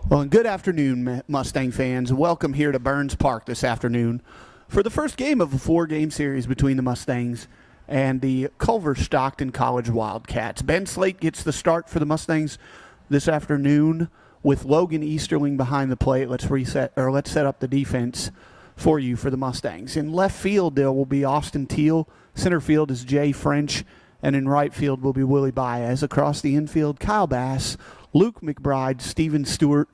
Well, and good afternoon, Mustang fans. Welcome here to Burns Park this afternoon for the first game of a four-game series between the Mustangs and the Culver-Stockton College Wildcats. Ben Slate gets the start for the Mustangs this afternoon with Logan Easterling behind the plate. Let's set up the defense for you for the Mustangs. In left field, there will be Austin Teal. Center field is Jay French. And in right field will be Willie Baez. Across the infield, Kyle Bass, Luke McBride, Steven Stewart,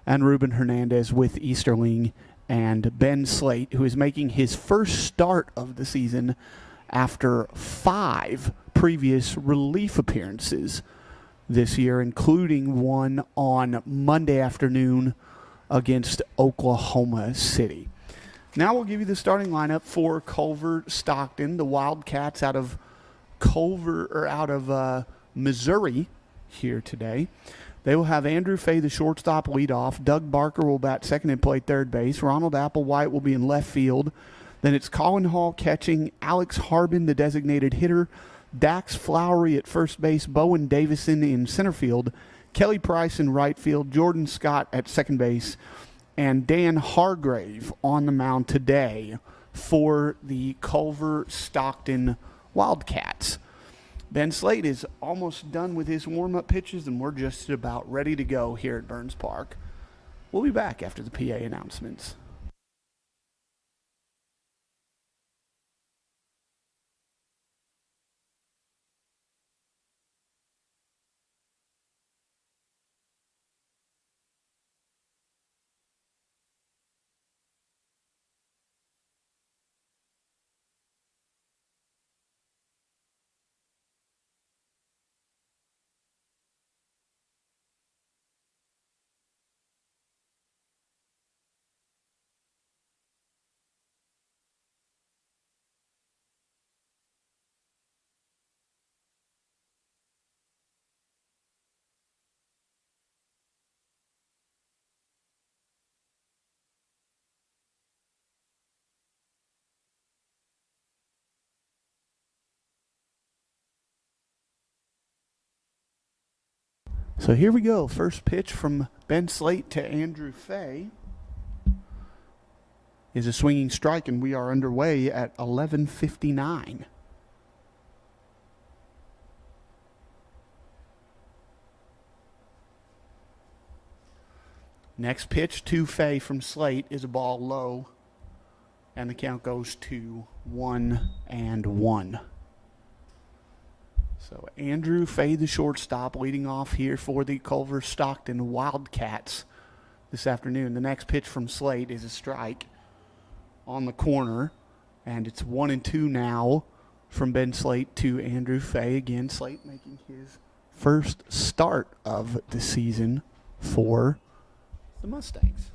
and Ruben Hernandez with Easterling and Ben Slate, who is making his first start of the season after 5 previous relief appearances this year, including one on Monday afternoon against Oklahoma City. Now we'll give you the starting lineup for Culver-Stockton, the Wildcats out of Missouri here today. They will have Andrew Fay, the shortstop, lead off. Doug Barker will bat second and play third base. Ronald Applewhite will be in left field. Then it's Colin Hall catching, Alex Harbin, the designated hitter, Dax Flowery at first base, Bowen Davison in center field, Kelly Price in right field, Jordan Scott at second base, and Dan Hargrave on the mound today for the Culver-Stockton Wildcats. Ben Slate is almost done with his warm-up pitches, and we're just about ready to go here at Burns Park. We'll be back after the PA announcements. So here we go. First pitch from Ben Slate to Andrew Fay is a swinging strike, and we are underway at 11:59. Next pitch to Fay from Slate is a ball low, and the count goes to 1-1. So Andrew Fay, the shortstop, leading off here for the Culver-Stockton Wildcats this afternoon. The next pitch from Slate is a strike on the corner, and it's 1-2 now from Ben Slate to Andrew Fay. Again, Slate making his first start of the season for the Mustangs.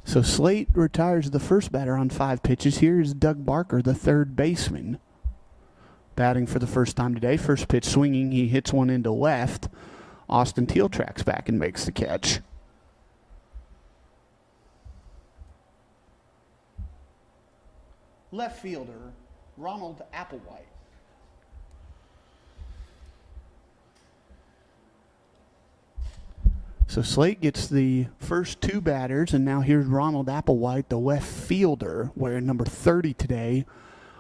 So Slate retires the first batter on 5 pitches. Here is Doug Barker, the third baseman, batting for the first time today. First pitch swinging. He hits one into left. Austin Teal tracks back and makes the catch. Left fielder, Ronald Applewhite. So Slate gets the first 2 batters, and now here's Ronald Applewhite, the left fielder, wearing number 30 today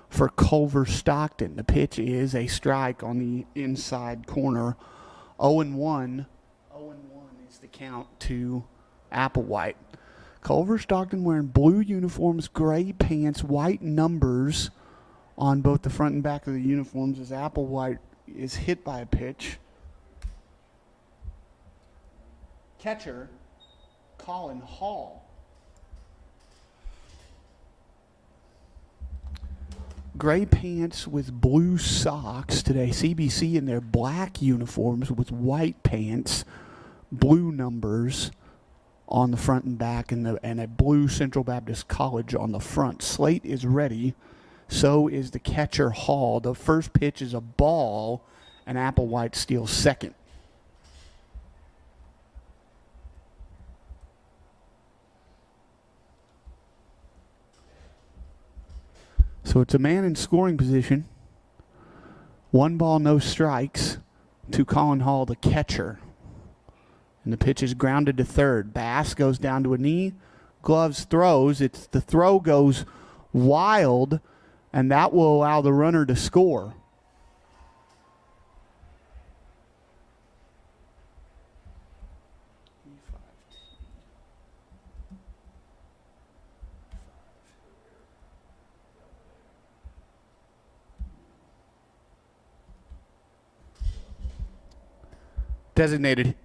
for Culver-Stockton. The pitch is a strike on the inside corner. 0-1. 0-1 is the count to Applewhite. Culver-Stockton wearing blue uniforms, gray pants, white numbers on both the front and back of the uniforms as Applewhite is hit by a pitch. Catcher, Colin Hall. gray pants with blue socks today. CBC in their black uniforms with white pants, blue numbers on the front and back, and a blue Central Baptist College on the front. Slate is ready. So is the catcher Hall. The first pitch is a ball, and Applewhite steals second. So it's a man in scoring position. 1 ball, no strikes to Colin Hall, the catcher. And the pitch is grounded to third. Bass goes down to a knee. Gloves throws. The throw goes wild, and that will allow the runner to score. Designated.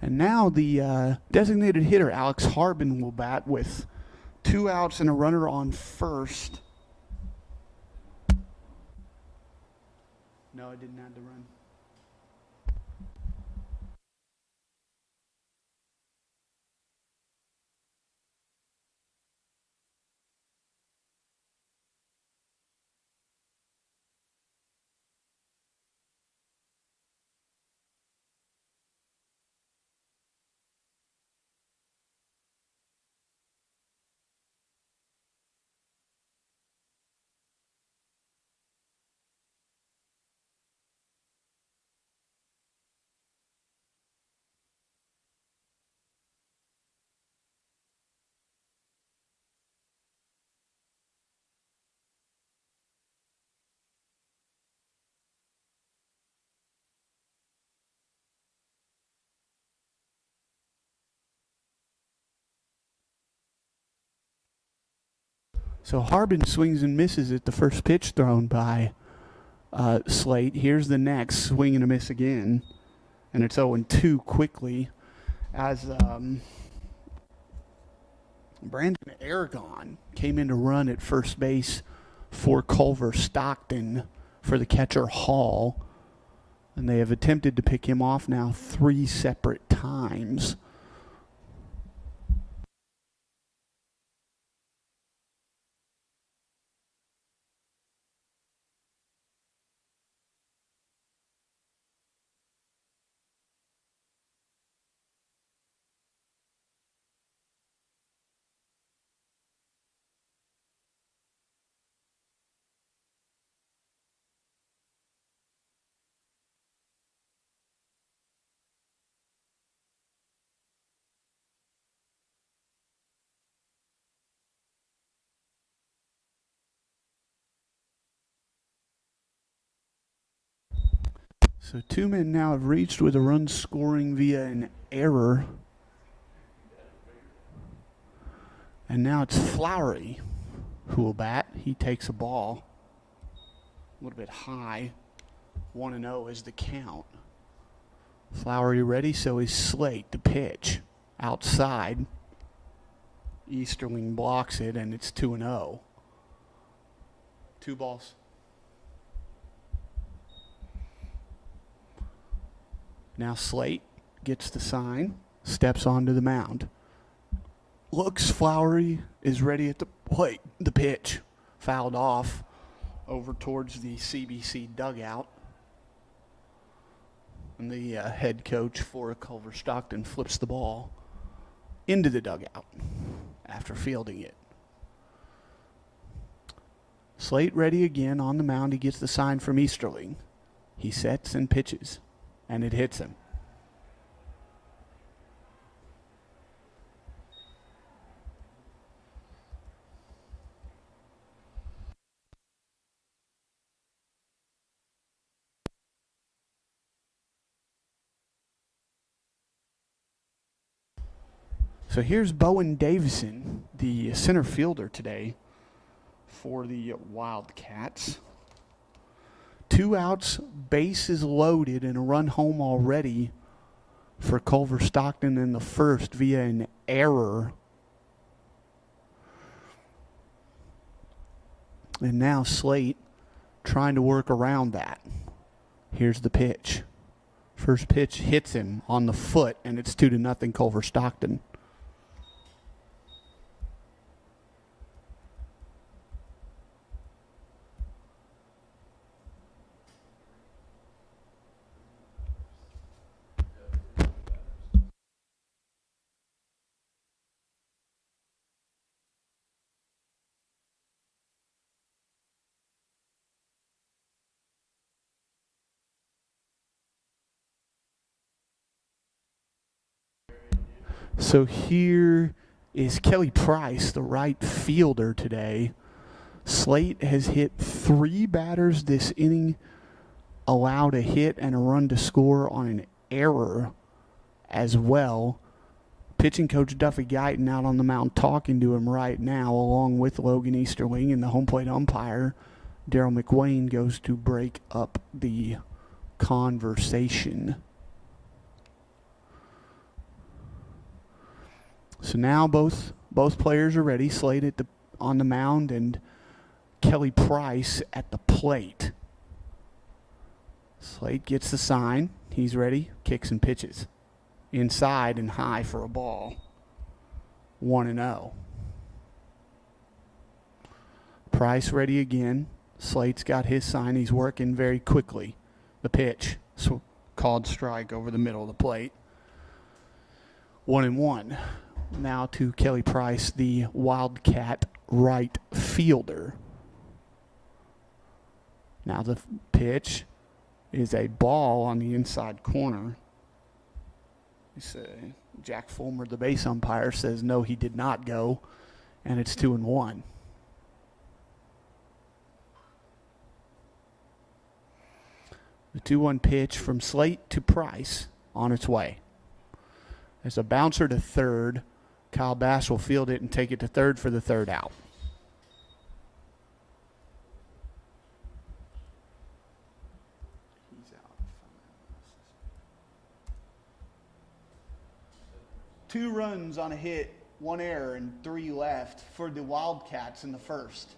And now the designated hitter, Alex Harbin, will bat with 2 outs and a runner on first. No, I didn't have to run. So Harbin swings and misses at the first pitch thrown by Slate. Here's the next, swing and a miss again. And it's 0-2 quickly as Brandon Aragon came in to run at first base for Culver-Stockton for the catcher Hall. And they have attempted to pick him off now 3 separate times. So 2 men now have reached with a run scoring via an error. And now it's Flowery who will bat. He takes a ball a little bit high. 1-0 is the count. Flowery ready, so is Slate. The pitch outside. Easterling blocks it, and it's 2-0. 2 balls. Now Slate gets the sign, steps onto the mound. Looks, Flowery is ready at the plate. The pitch fouled off over towards the CBC dugout. And the head coach for Culver-Stockton flips the ball into the dugout after fielding it. Slate ready again on the mound. He gets the sign from Easterling. He sets and pitches, and it hits him. So here's Bowen Davison, the center fielder today for the Wildcats. 2 outs, bases loaded, and a run home already for Culver-Stockton in the first via an error. And now Slate trying to work around that. Here's the pitch. First pitch hits him on the foot, and it's 2-0 Culver-Stockton. So here is Kelly Price, the right fielder today. Slate has hit 3 batters this inning, allowed a hit and a run to score on an error as well. Pitching coach Duffy Guyton out on the mound talking to him right now, along with Logan Easterling, and the home plate umpire, Daryl McWayne, goes to break up the conversation. So now both players are ready. Slate on the mound and Kelly Price at the plate. Slate gets the sign. He's ready. Kicks and pitches. Inside and high for a ball. 1-0. Price ready again. Slate's got his sign. He's working very quickly. The pitch. Called strike over the middle of the plate. 1-1. Now to Kelly Price, the Wildcat right fielder. Now the pitch is a ball on the inside corner. Jack Fulmer, the base umpire, says no, he did not go, and it's 2-1. The 2-1 pitch from Slate to Price on its way. There's a bouncer to third. Kyle Bass will field it and take it to third for the third out. He's out. 2 runs on a hit, 1 error, and 3 left for the Wildcats in the first.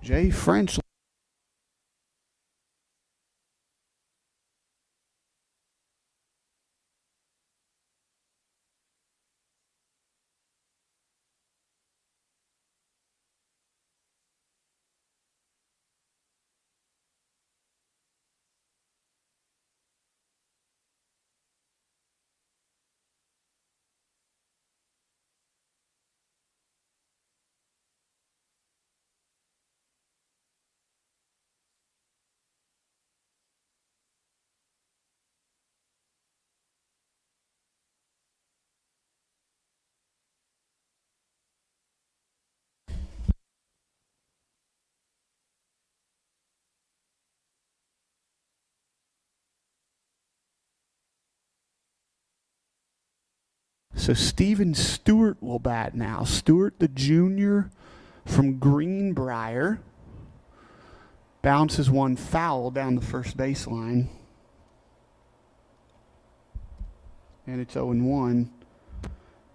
Jay French. So Steven Stewart will bat now. Stewart, the junior from Greenbrier, bounces one foul down the first baseline. And it's 0-1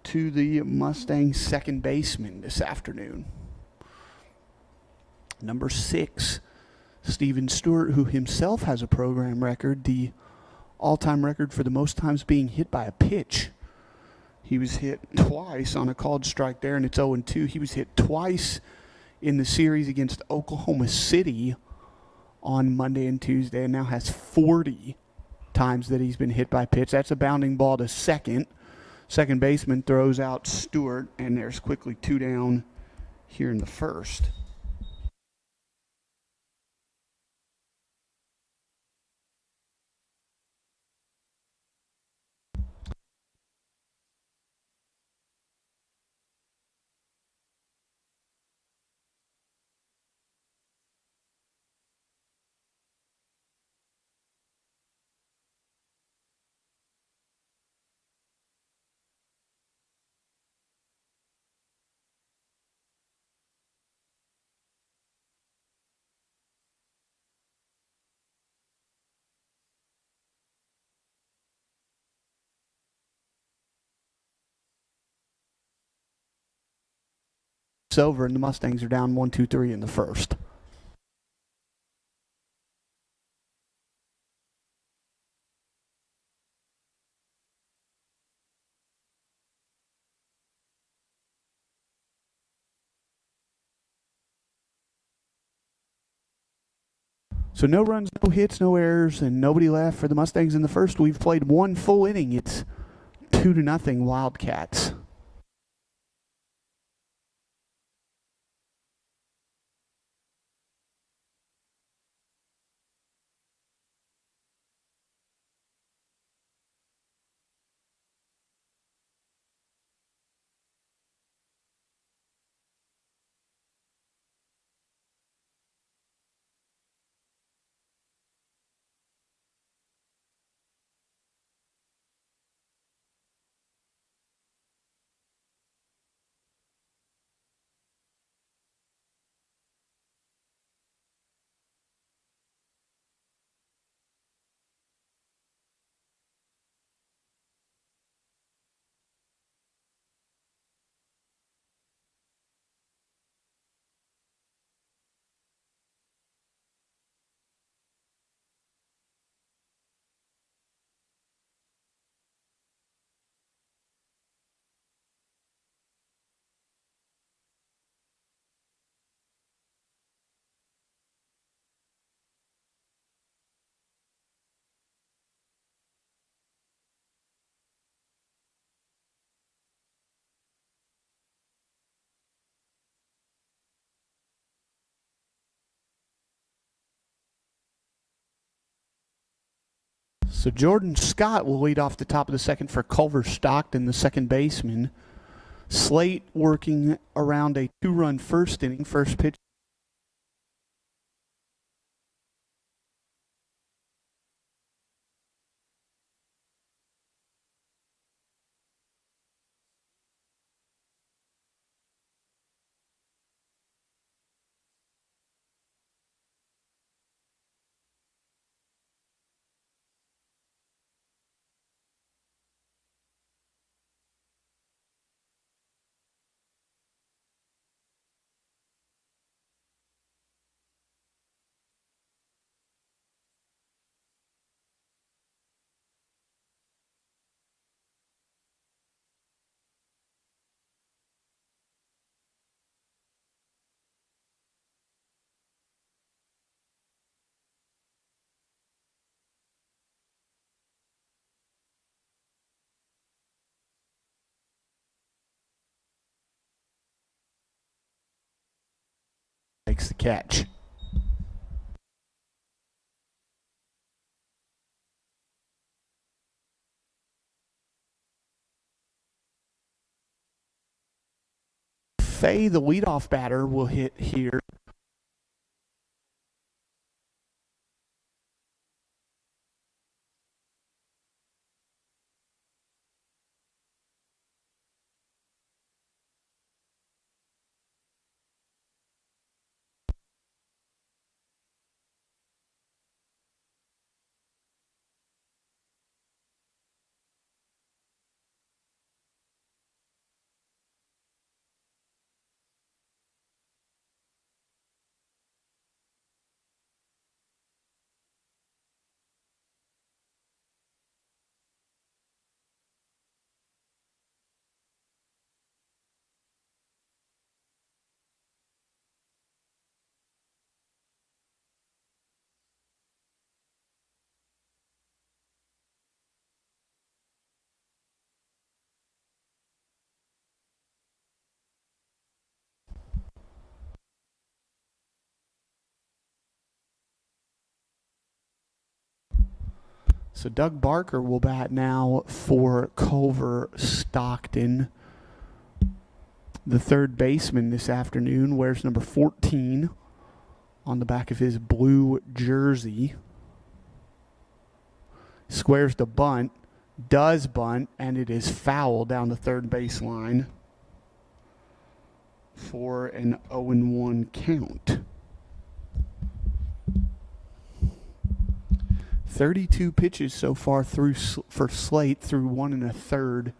to the Mustangs second baseman this afternoon. Number 6, Steven Stewart, who himself has a program record, the all-time record for the most times being hit by a pitch. He was hit twice on a called strike there, and it's 0-2. He was hit twice in the series against Oklahoma City on Monday and Tuesday, and now has 40 times that he's been hit by pitch. That's a bounding ball to second. Second baseman throws out Stewart, and there's quickly 2 down here in the first. It's over, and the Mustangs are down 1-2-3 in the first. So no runs, no hits, no errors, and nobody left for the Mustangs in the first. We've played one full inning. It's 2-0 Wildcats. So Jordan Scott will lead off the top of the second for Culver-Stockton, the second baseman. Slate working around a 2-run first inning. First pitch makes the catch. Fay, the leadoff batter, will hit here. So Doug Barker will bat now for Culver-Stockton. The third baseman this afternoon wears number 14 on the back of his blue jersey. Squares the bunt, does bunt, and it is foul down the third baseline for an 0-1 count. 32 pitches so far for Slate through 1 1/3,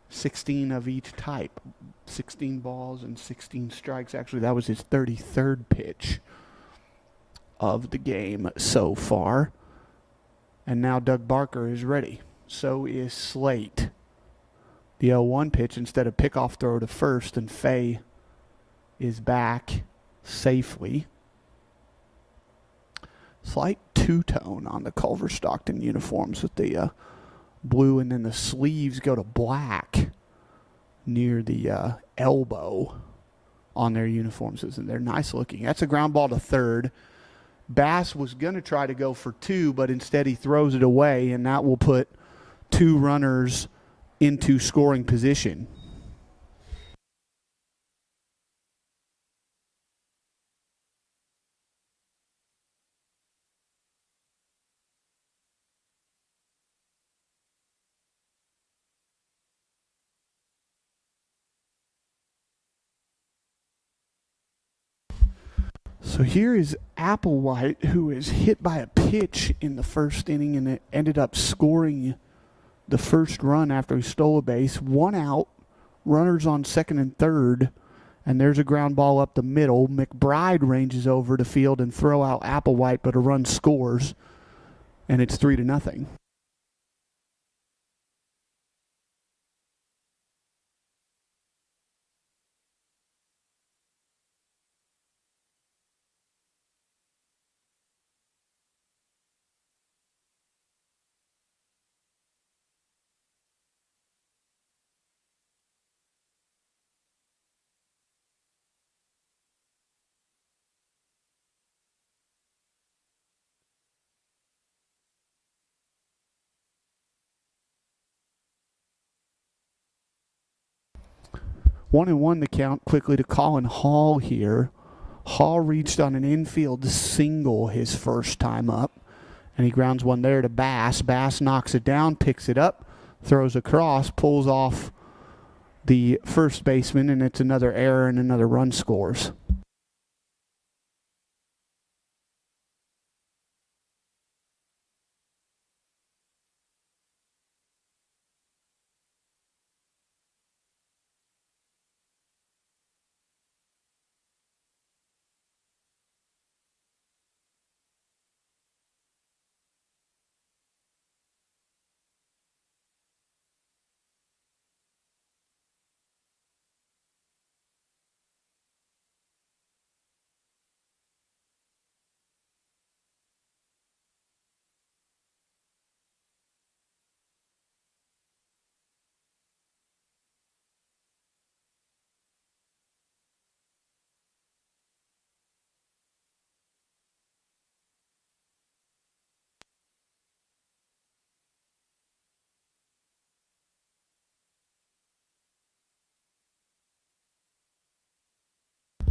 16 of each type. 16 balls and 16 strikes. Actually, that was his 33rd pitch of the game so far. And now Doug Barker is ready. So is Slate. The 0-1 pitch, instead of pickoff throw to first, and Fay is back safely. Slight two-tone on the Culver-Stockton uniforms with the blue, and then the sleeves go to black near the elbow on their uniforms. And they're nice looking. That's a ground ball to third. Bass was going to try to go for two, but instead he throws it away, and that will put two runners into scoring position. So here is Applewhite, who is hit by a pitch in the first inning, and it ended up scoring the first run after he stole a base. 1 out, runners on second and third, and there's a ground ball up the middle. McBride ranges over the field and throw out Applewhite, but a run scores, and it's 3-0. One and one the count quickly to Colin Hall here. Hall reached on an infield single his first time up, and he grounds one there to Bass. Bass knocks it down, picks it up, throws across, pulls off the first baseman, and it's another error and another run scores.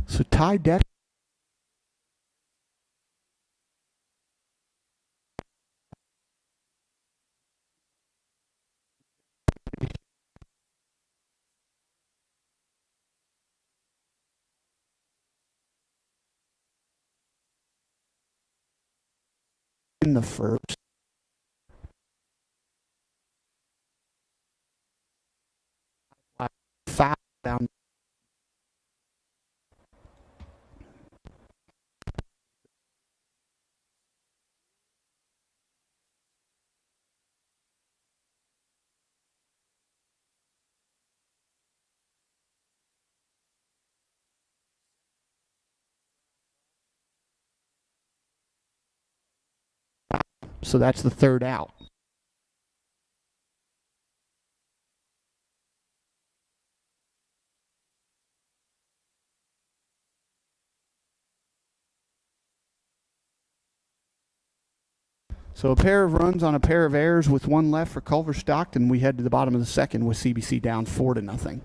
So Ty Deck in the first. Foul down. So that's the third out. So a pair of runs on a pair of errors with one left for Culver-Stockton. We head to the bottom of the second with CBC down 4-0.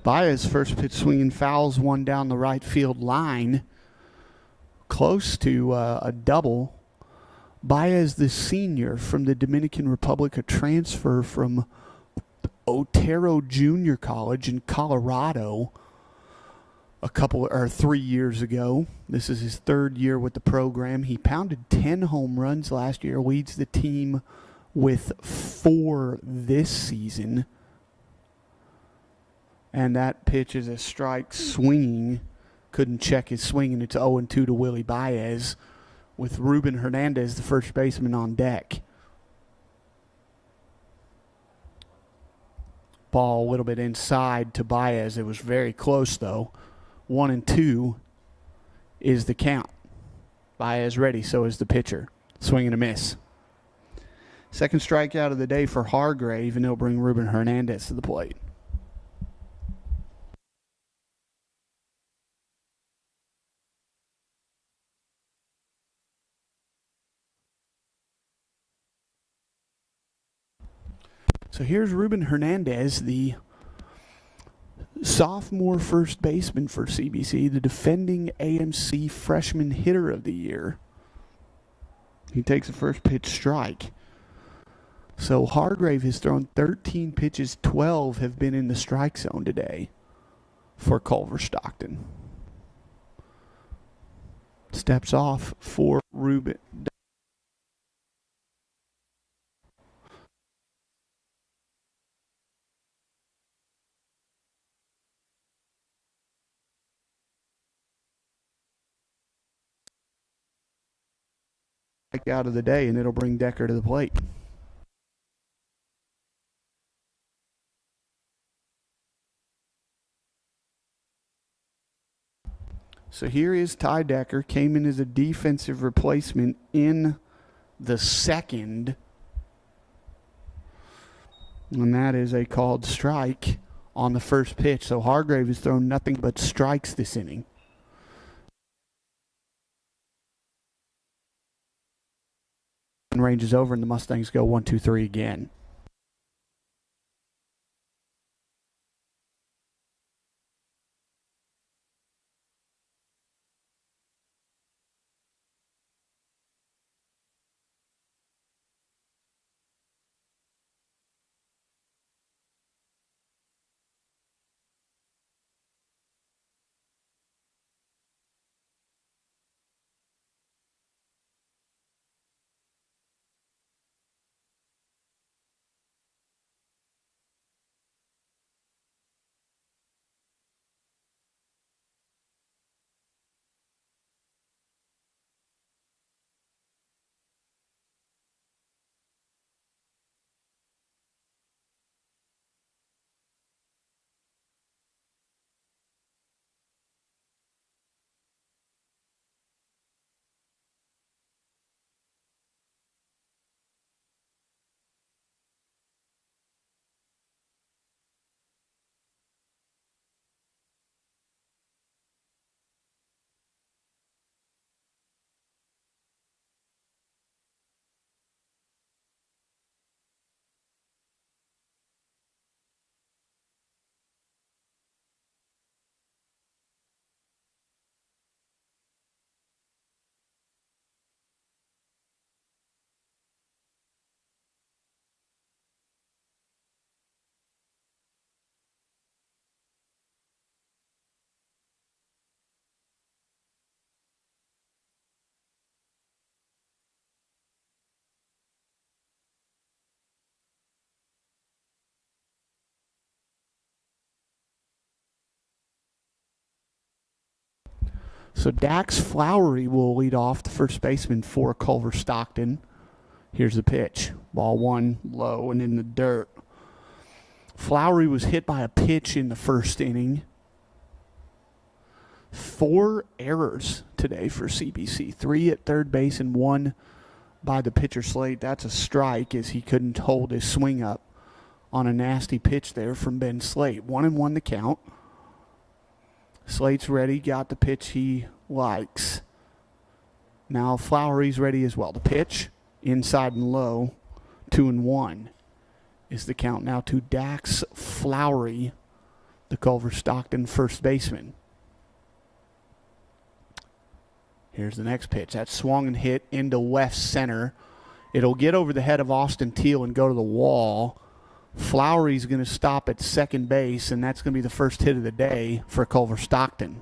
Baez first pitch swinging fouls one down the right field line, close to a double. Baez, the senior from the Dominican Republic, a transfer from Otero Junior College in Colorado a couple or 3 years ago. This is his third year with the program. He pounded 10 home runs last year, leads the team with 4 this season. And that pitch is a strike swinging. Couldn't check his swing, and it's 0-2 to Willie Baez with Ruben Hernandez, the first baseman, on deck. Ball a little bit inside to Baez. It was very close, though. 1-2 is the count. Baez ready, so is the pitcher. Swing and a miss. Second strikeout of the day for Hargrave, and they'll bring Ruben Hernandez to the plate. So here's Ruben Hernandez, the sophomore first baseman for CBC, the defending AMC Freshman Hitter of the Year. He takes a first pitch strike. So Hargrave has thrown 13 pitches, 12 have been in the strike zone today for Culver-Stockton. Steps off for Ruben. Out of the day, and it'll bring Decker to the plate. So here is Ty Decker, came in as a defensive replacement in the second, and that is a called strike on the first pitch. So Hargrave has thrown nothing but strikes this inning. Range is over, and the Mustangs go 1-2-3 again. So Dax Flowery will lead off, the first baseman for Culver-Stockton. Here's the pitch. Ball one low and in the dirt. Flowery was hit by a pitch in the first inning. 4 errors today for CBC. 3 at third base and 1 by the pitcher Slate. That's a strike, as he couldn't hold his swing up on a nasty pitch there from Ben Slate. 1-1 the count. Slate's ready, got the pitch he likes. Now Flowery's ready as well. The pitch, inside and low, 2-1 is the count now to Dax Flowery, the Culver-Stockton first baseman. Here's the next pitch. That swung and hit into left center. It'll get over the head of Austin Teal and go to the wall. Flowery's going to stop at second base, and that's going to be the first hit of the day for Culver-Stockton.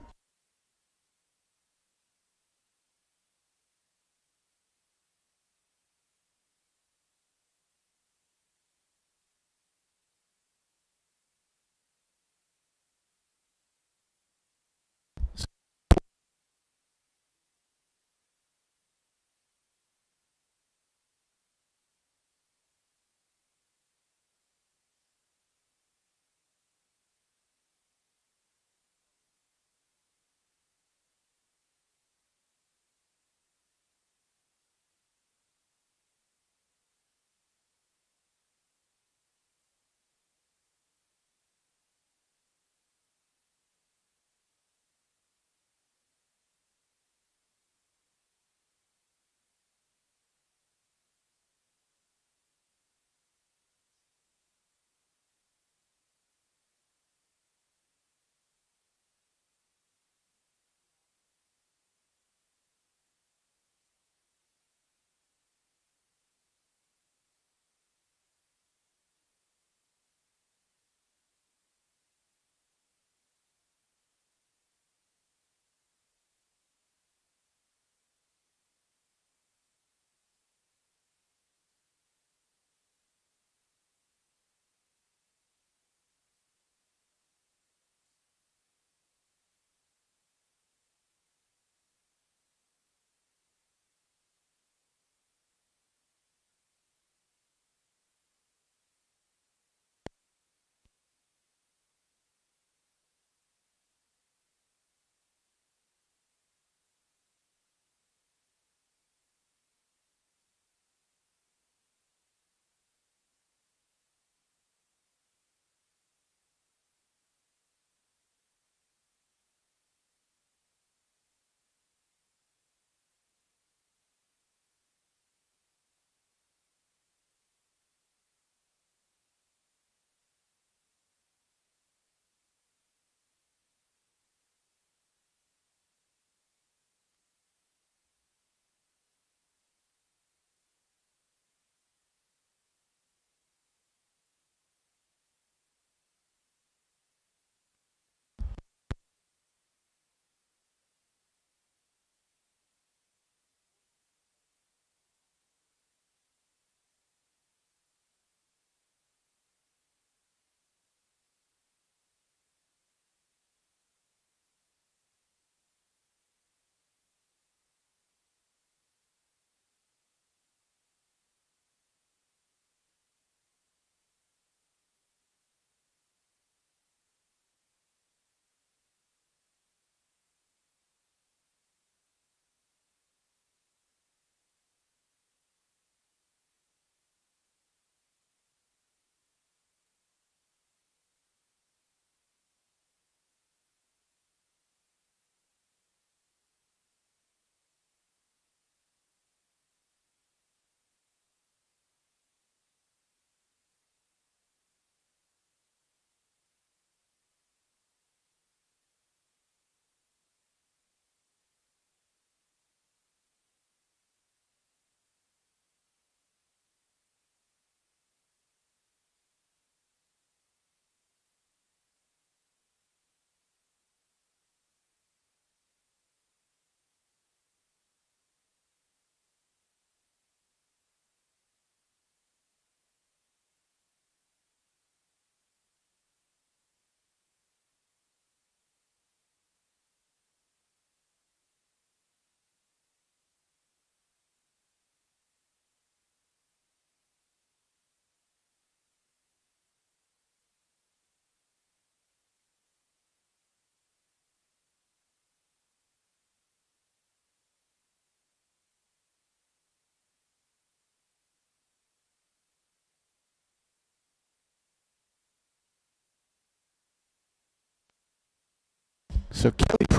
So Kelly.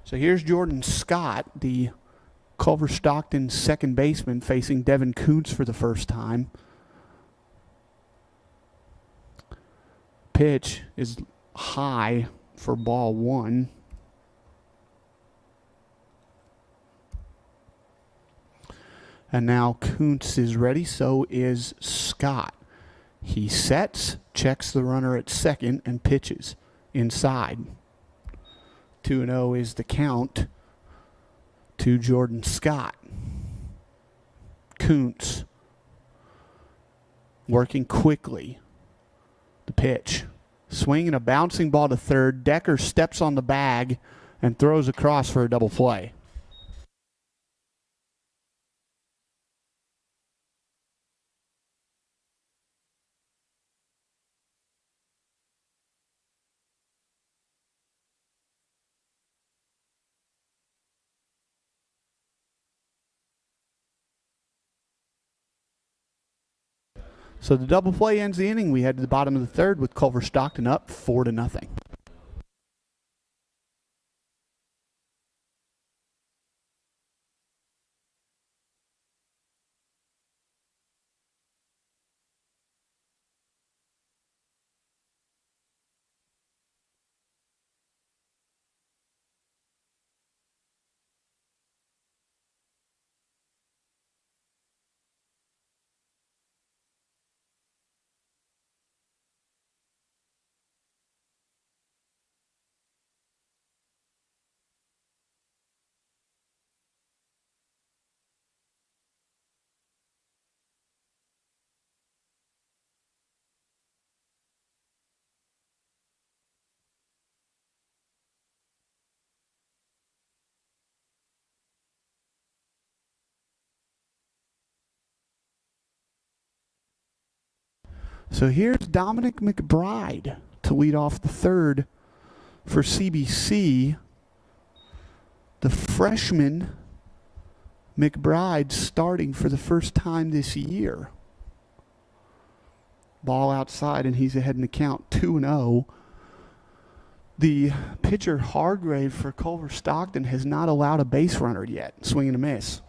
So here's Jordan Scott, the Culver-Stockton second baseman, facing Devin Koontz for the first time. Pitch is high for ball one. And now Koontz is ready, so is Scott. He sets, checks the runner at second, and pitches inside. 2-0 is the count to Jordan Scott. Koontz working quickly. The pitch. Swinging a bouncing ball to third. Decker steps on the bag and throws across for a double play. So the double play ends the inning. We head to the bottom of the third with Culver-Stockton up 4-0. So here's Dominic McBride to lead off the third for CBC. The freshman McBride starting for the first time this year. Ball outside, and he's ahead in the count 2-0. The pitcher Hargrave for Culver-Stockton has not allowed a base runner yet. Swing and a miss.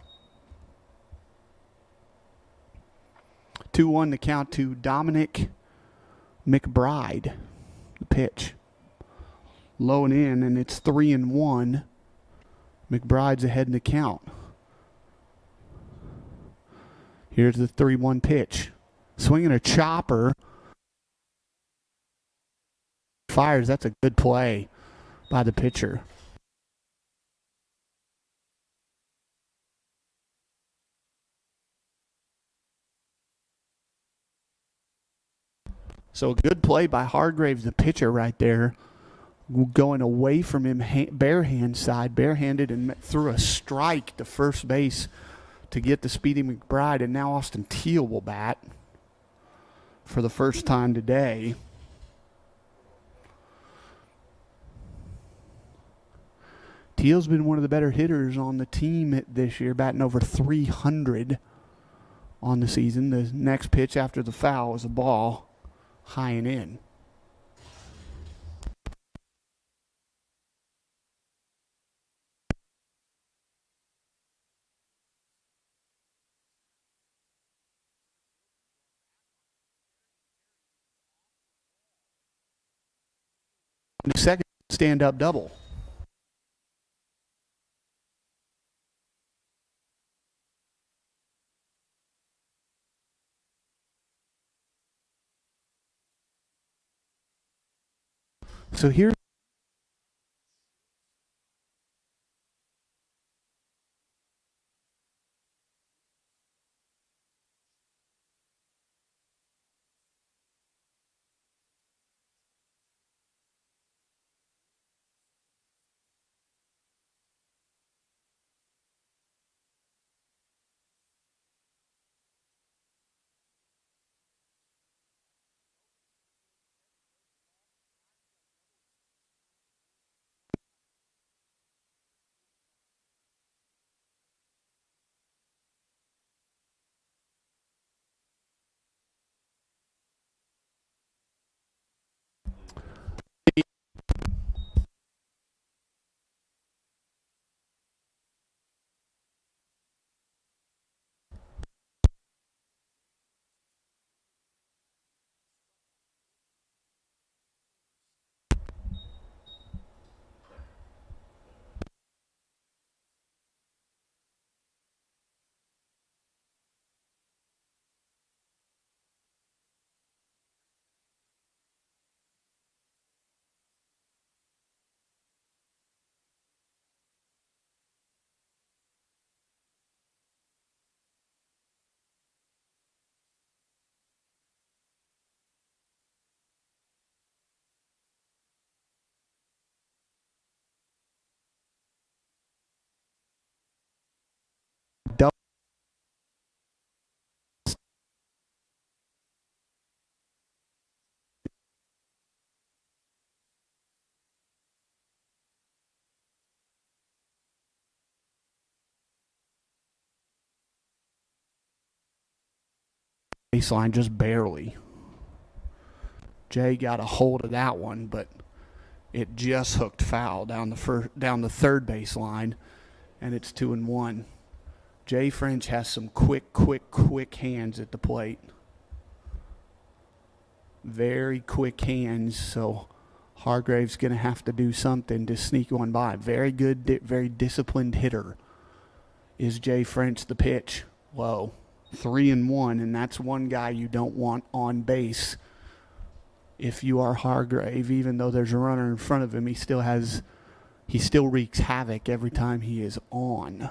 2-1 the count to Dominic McBride. The pitch. Low and in, and it's 3-1. McBride's ahead in the count. Here's the 3-1 pitch. Swinging a chopper. Fires. That's a good play by the pitcher. So a good play by Hargraves, the pitcher right there, going away from him barehanded, and threw a strike to first base to get the Speedy McBride, and now Austin Teal will bat for the first time today. Teal's been one of the better hitters on the team this year, batting over 300 on the season. The next pitch after the foul was a ball high and in. The second stand-up double. So here. Baseline just barely. Jay got a hold of that one, but it just hooked foul down the third baseline, and it's 2-1. Jay French has some quick hands at the plate. Very quick hands, so Hargrave's going to have to do something to sneak one by. Very good, very disciplined hitter is Jay French. The pitch low. 3-1, and that's one guy you don't want on base. If you are Hargrave, even though there's a runner in front of him, he still wreaks havoc every time he is on.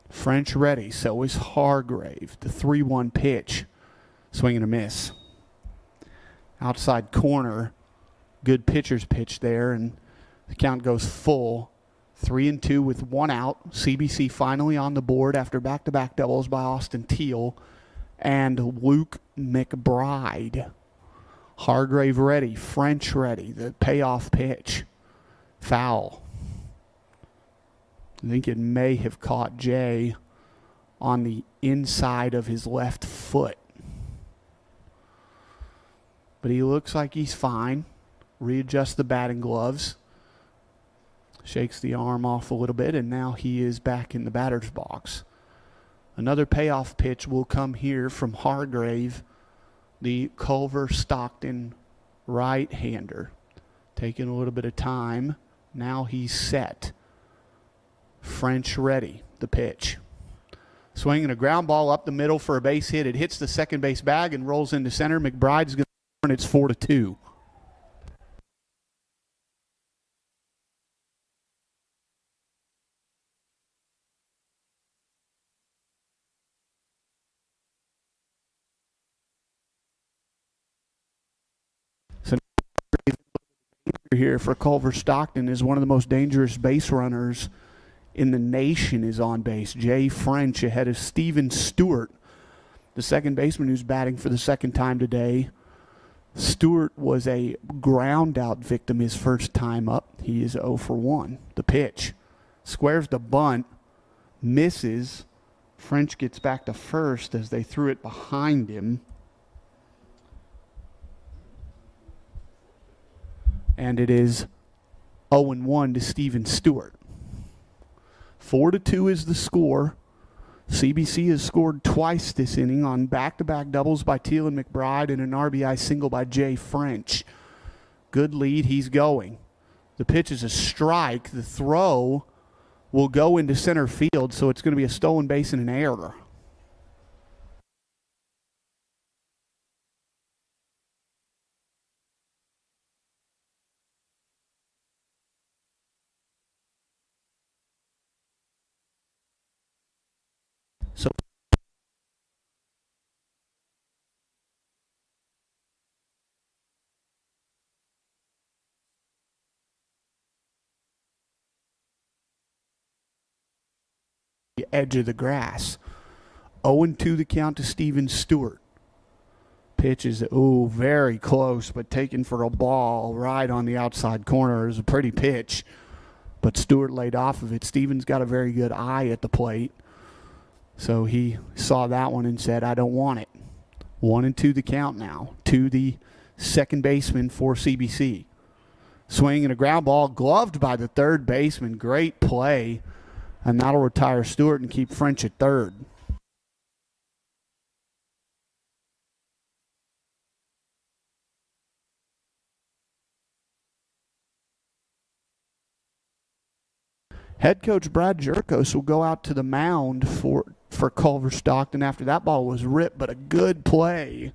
French ready, so is Hargrave. The 3-1 pitch, swing and a miss. Outside corner, good pitcher's pitch there, and the count goes full. 3-2 with one out. CBC finally on the board after back-to-back doubles by Austin Teal and Luke McBride. Hargrave ready. French ready. The payoff pitch. Foul. I think it may have caught Jay on the inside of his left foot. But he looks like he's fine. Readjusts the batting gloves. Shakes the arm off a little bit, and now he is back in the batter's box. Another payoff pitch will come here from Hargrave, the Culver-Stockton right-hander. Taking a little bit of time. Now he's set. French ready, the pitch. Swinging a ground ball up the middle for a base hit. It hits the second base bag and rolls into center. McBride's going to turn. It's 4-2. So here for Culver-Stockton is one of the most dangerous base runners in the nation is on base. Jay French ahead of Steven Stewart, the second baseman who's batting for the second time today. Stewart was a ground out victim his first time up. He is 0 for 1. The pitch. Squares the bunt. Misses. French gets back to first as they threw it behind him. And it is 0-1 to Steven Stewart. 4-2 is the score. CBC has scored twice this inning on back-to-back doubles by Teal and McBride and an RBI single by Jay French. Good lead. He's going. The pitch is a strike. The throw will go into center field, so it's going to be a stolen base and an error. So the edge of the grass. 0-2 the count to Steven Stewart. Pitch is, very close, but taken for a ball right on the outside corner. It was a pretty pitch, but Stewart laid off of it. Steven's got a very good eye at the plate. So he saw that one and said, I don't want it. 1-2 the count now to the second baseman for CBC. Swing and a ground ball, gloved by the third baseman. Great play. And that'll retire Stewart and keep French at third. Head coach Brad Jerkos will go out to the mound for Culver-Stockton after that ball was ripped, but a good play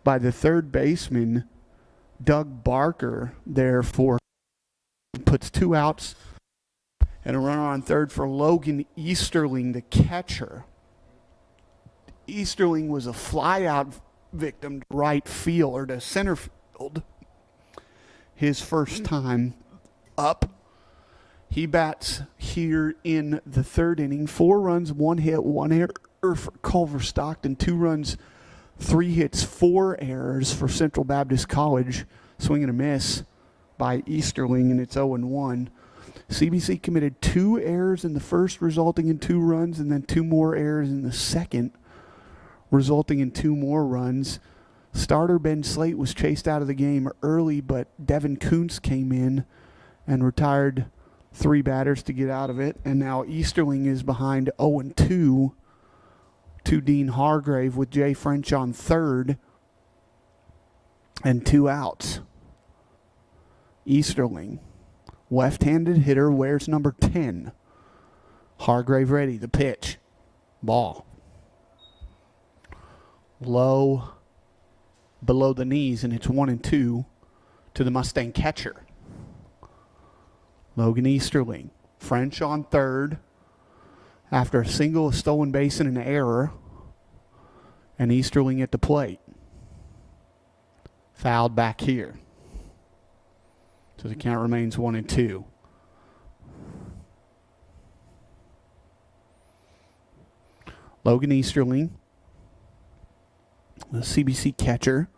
by the third baseman, Doug Barker, there for puts 2 outs and a runner on third for Logan Easterling, the catcher. Easterling was a fly-out victim to right field or to center field his first time up. He bats here in the third inning. 4 runs, 1 hit, 1 error for Culver-Stockton. 2 runs, 3 hits, 4 errors for Central Baptist College. Swing and a miss by Easterling, and it's 0-1. CBC committed 2 errors in the first, resulting in 2 runs, and then 2 more errors in the second, resulting in 2 more runs. Starter Ben Slate was chased out of the game early, but Devin Kuntz came in and retired 3 batters to get out of it. And now Easterling is behind 0-2 to Dean Hargrave with Jay French on third and 2 outs. Easterling, left-handed hitter, wears number 10. Hargrave ready. The pitch. Ball. Low below the knees, and it's 1-2 to the Mustang catcher. Logan Easterling. French on third after a single, a stolen base, and an error. And Easterling at the plate. Fouled back here. So the count remains 1-2. Logan Easterling, the CBC catcher,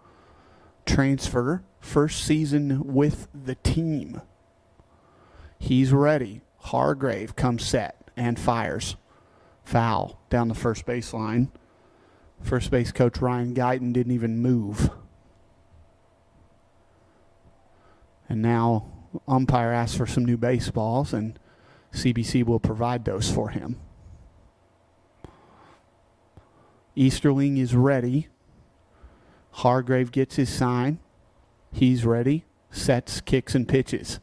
transfer, first season with the team. He's ready. Hargrave comes set and fires. Foul down the first baseline. First base coach Ryan Guyton didn't even move. And now umpire asks for some new baseballs, and CBC will provide those for him. Easterling is ready. Hargrave gets his sign. He's ready. Sets, kicks, and pitches.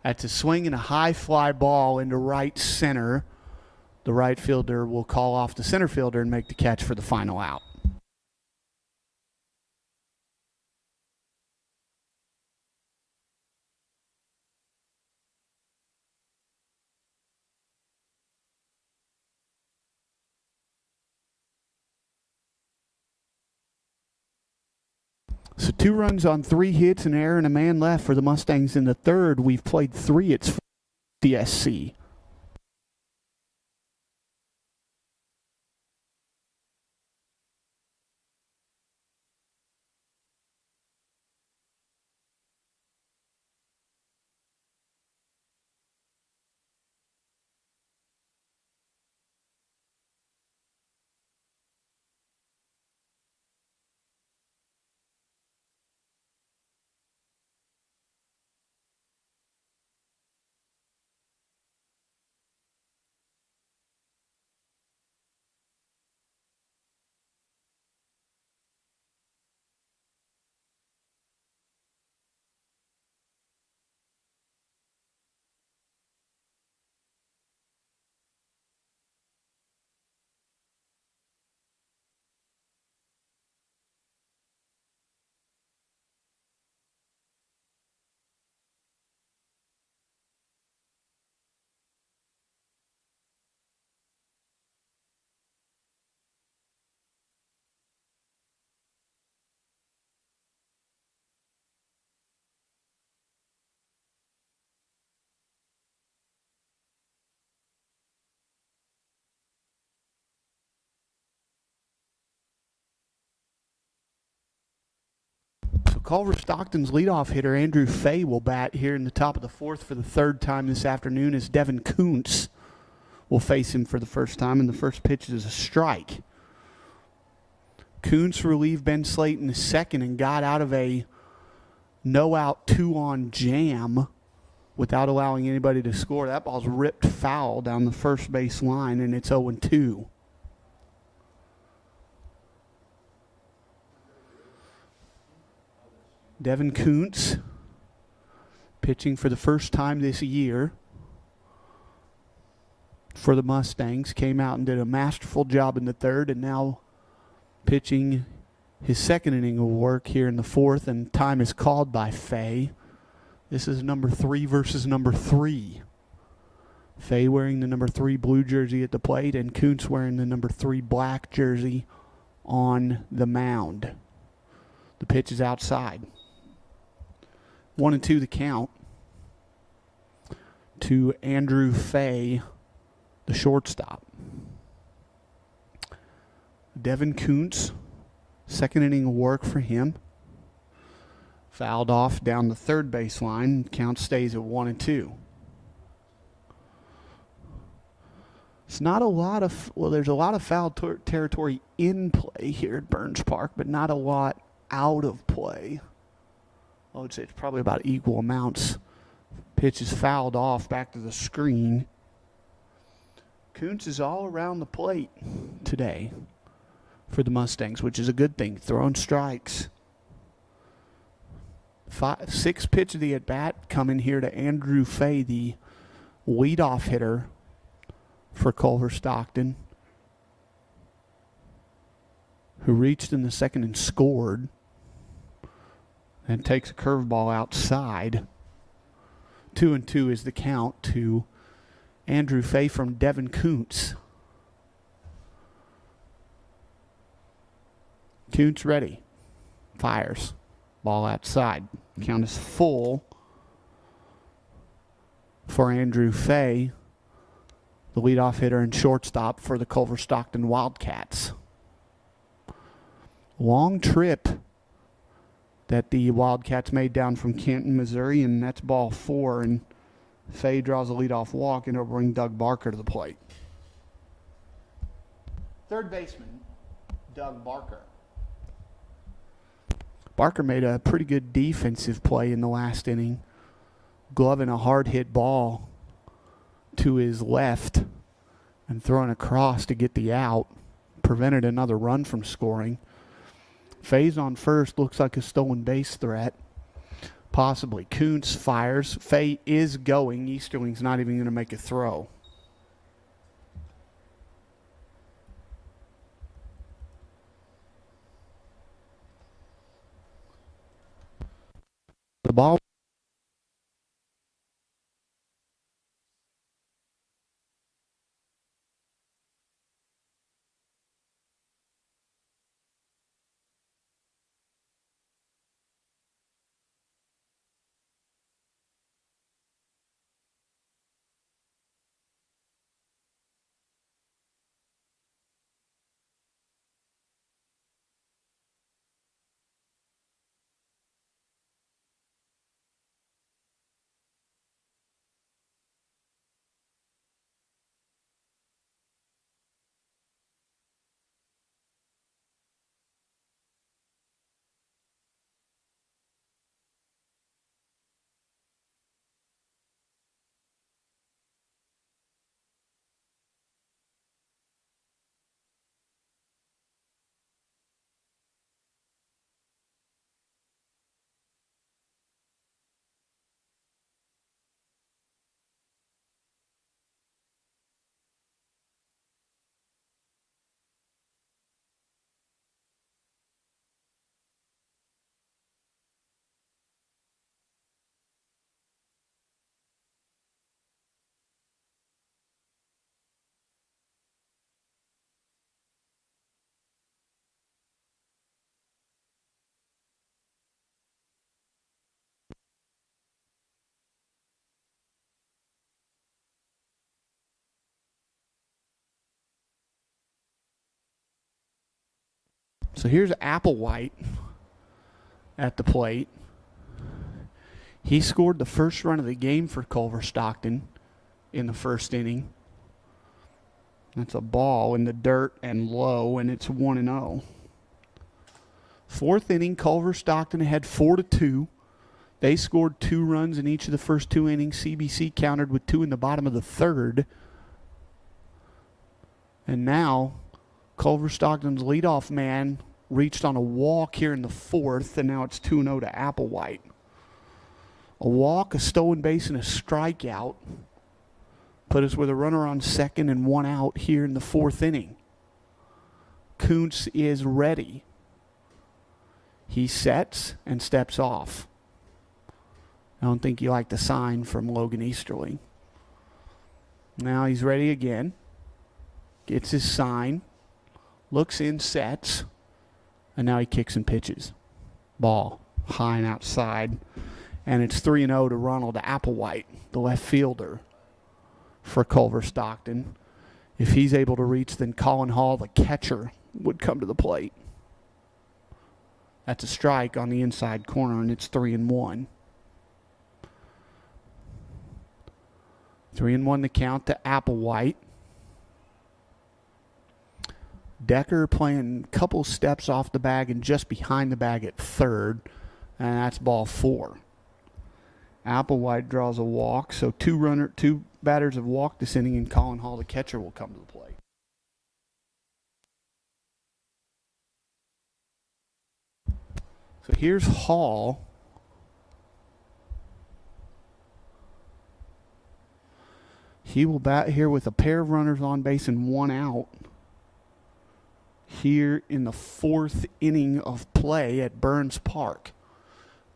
That's a swing and a high fly ball into right center The right fielder will call off the center fielder and make the catch for the final out. So 2 runs on 3 hits, an error, and a man left for the Mustangs in the third. We've played 3. It's DSC. So Culver-Stockton's leadoff hitter, Andrew Fay, will bat here in the top of the 4th for the 3rd time this afternoon as Devin Kuntz will face him for the first time, and the first pitch is a strike. Kuntz relieved Ben Slate in the 2nd and got out of a no-out 2-on jam without allowing anybody to score. That ball's ripped foul down the first base line, and it's 0-2. Devin Kuntz pitching for the first time this year for the Mustangs. Came out and did a masterful job in the 3rd, and now pitching his 2nd inning of work here in the 4th, and time is called by Fay. This is number 3 versus number 3. Fay wearing the number 3 blue jersey at the plate, and Kuntz wearing the number 3 black jersey on the mound. The pitch is outside. 1-2 the count to Andrew Fay, the shortstop. Devin Kuntz, 2nd inning of work for him. Fouled off down the 3rd baseline. Count stays at 1-2. It's not a lot of, well, there's a lot of foul territory in play here at Burns Park, but not a lot out of play. I would say it's probably about equal amounts. Pitch is fouled off back to the screen. Kuntz is all around the plate today for the Mustangs, which is a good thing. Throwing strikes. 6th pitch of the at-bat coming here to Andrew Fay, the leadoff hitter for Culver-Stockton, who reached in the 2nd and scored. And takes a curveball outside. 2-2 is the count to Andrew Fay from Devin Kuntz. Kuntz ready. Fires. Ball outside. Count is full for Andrew Fay, the leadoff hitter and shortstop for the Culver-Stockton Wildcats. Long trip that the Wildcats made down from Canton, Missouri, and that's ball 4, and Fay draws a leadoff walk, and it'll bring Doug Barker to the plate. 3rd baseman, Doug Barker. Barker made a pretty good defensive play in the last inning, gloving a hard-hit ball to his left and throwing across to get the out, prevented another run from scoring. Fay's on first, looks like a stolen base threat. Possibly. Kuntz fires. Fay is going. Easterling's not even going to make a throw. So here's Applewhite at the plate. He scored the first run of the game for Culver-Stockton in the first inning. That's a ball in the dirt and low, and it's 1-0. Fourth inning, Culver-Stockton had 4-2. They scored 2 runs in each of the first 2 innings. CBC countered with 2 in the bottom of the third. And now Culver-Stockton's leadoff man reached on a walk here in the fourth, and now it's 2-0 to Applewhite. A walk, a stolen base, and a strikeout put us with a runner on second and 1 out here in the fourth inning. Kuntz is ready. He sets and steps off. I don't think you like the sign from Logan Easterly. Now he's ready again. Gets his sign. Looks in, sets. And now he kicks and pitches. Ball high and outside. And it's 3-0 to Ronald Applewhite, the left fielder for Culver-Stockton. If he's able to reach, then Colin Hall, the catcher, would come to the plate. That's a strike on the inside corner, and it's 3-1. 3-1 the count to Applewhite. Decker playing a couple steps off the bag and just behind the bag at third, and that's ball 4. Applewhite draws a walk, so 2 batters have walked this inning, and Colin Hall, the catcher, will come to the plate. So here's Hall. He will bat here with a pair of runners on base and 1 out here in the fourth inning of play at Burns Park.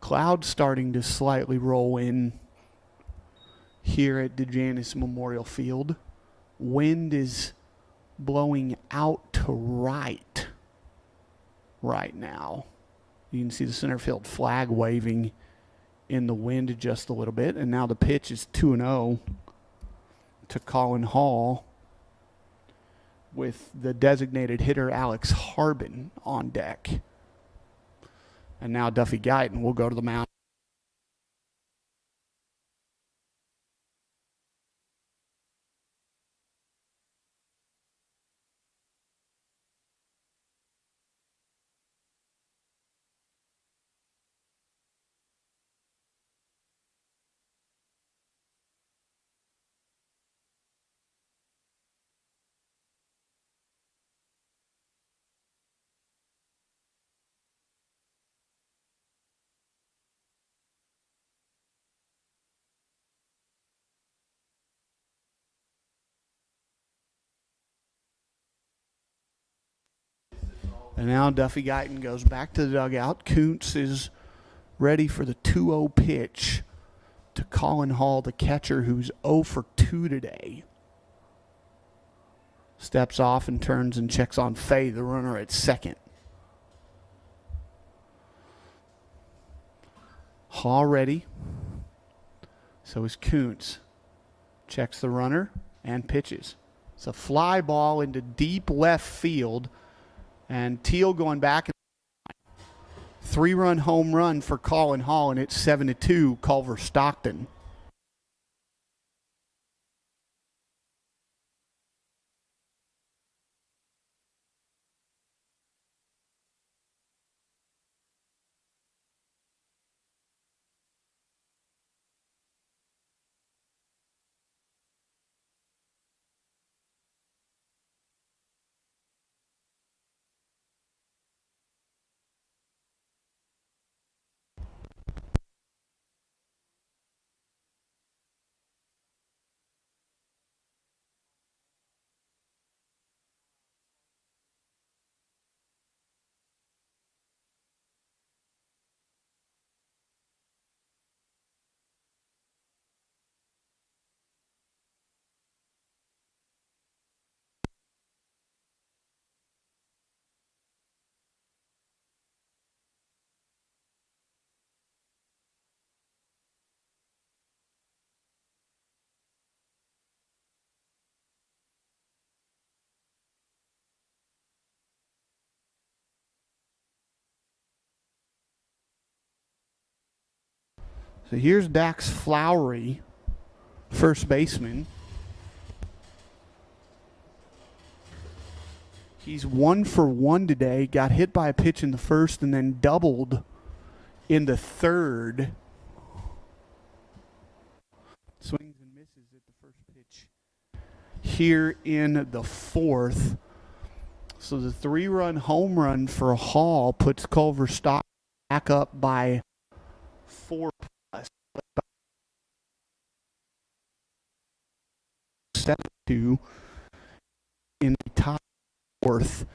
Clouds starting to slightly roll in here at DeJanis Memorial Field. Wind is blowing out to right now. You can see the center field flag waving in the wind just a little bit. And now the pitch is 2-0 to Colin Hall with the designated hitter Alex Harbin on deck. And now Duffy Guyton will go to the mound. And now Duffy Guyton goes back to the dugout. Kuntz is ready for the 2-0 pitch to Colin Hall, the catcher, who's 0 for 2 today. Steps off and turns and checks on Fay, the runner at second. Hall ready. So is Kuntz. Checks the runner and pitches. It's a fly ball into deep left field. And Teal going back. 3-run home run for Colin Hall, and it's 7-2 Culver-Stockton. So here's Dax Flowery, first baseman. He's 1 for 1 today. Got hit by a pitch in the first and then doubled in the third. Swings and misses at the first pitch here in the fourth. So the 3-run home run for Hall puts Culver-Stockton back up by 4+. 7-2 in the top fourth.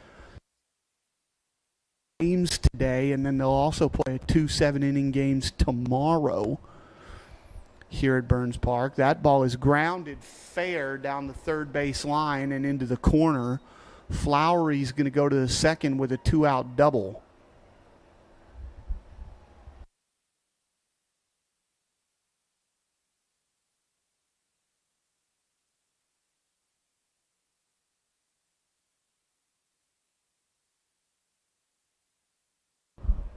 Games today, and then they'll also play 2 7-inning games tomorrow here at Burns Park. That ball is grounded fair down the third base line and into the corner. Flowery's going to go to the second with a 2-out double.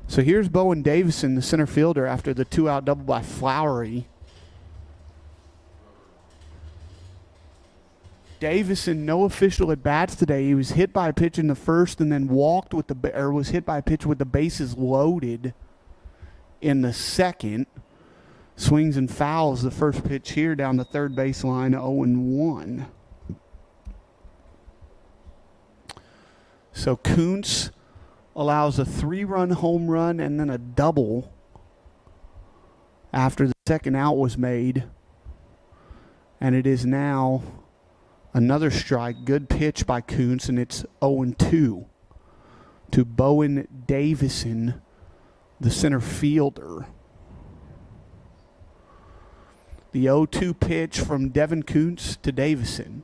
So here's Bowen Davison, the center fielder, after the 2-out double by Flowery. Davison, no official at bats today. He was hit by a pitch in the first and then was hit by a pitch with the bases loaded in the second. Swings and fouls the first pitch here down the third baseline, 0-1. So Kuntz allows a 3-run home run and then a double after the second out was made. And it is now another strike. Good pitch by Kuntz, and it's 0-2 to Bowen Davison, the center fielder. The 0-2 pitch from Devin Kuntz to Davison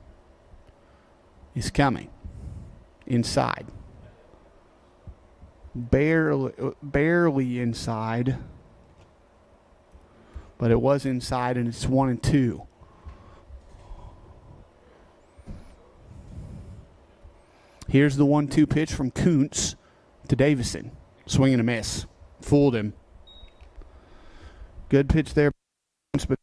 is coming inside. Barely inside, but it was inside, and it's 1-2. Here's the 1-2 pitch from Kuntz to Davison. Swing and a miss. Fooled him. Good pitch there, but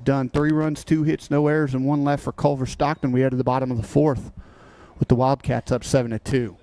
done. 3 runs, 2 hits, no errors, and 1 left for Culver-Stockton. We head to the bottom of the fourth with the Wildcats up 7-2.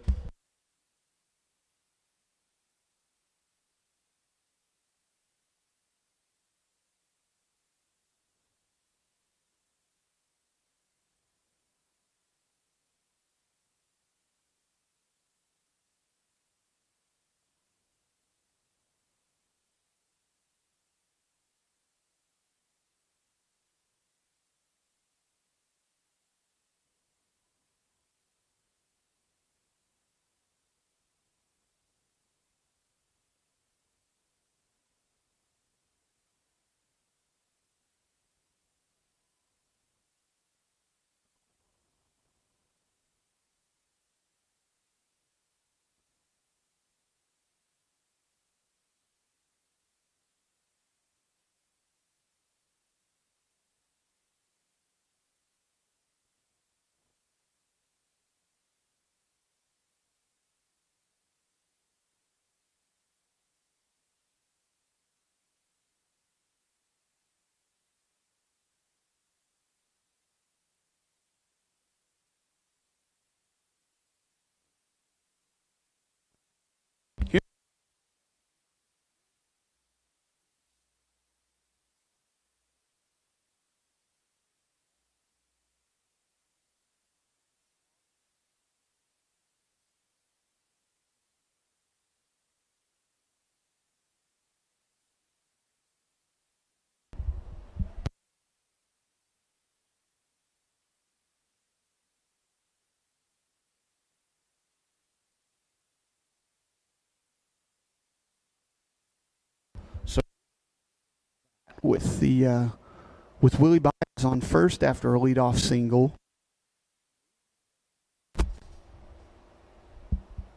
With Willie Byers on first after a leadoff single.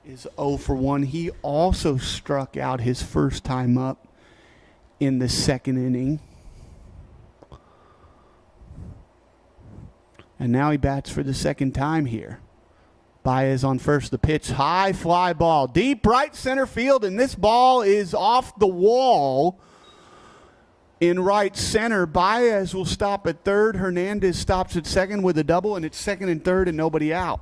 Is 0 for 1. He also struck out his first time up in the second inning. And now he bats for the second time here. Baez on first. The pitch, high fly ball, deep right center field, and this ball is off the wall. In right center, Baez will stop at third. Hernandez stops at second with a double, and it's second and third and nobody out.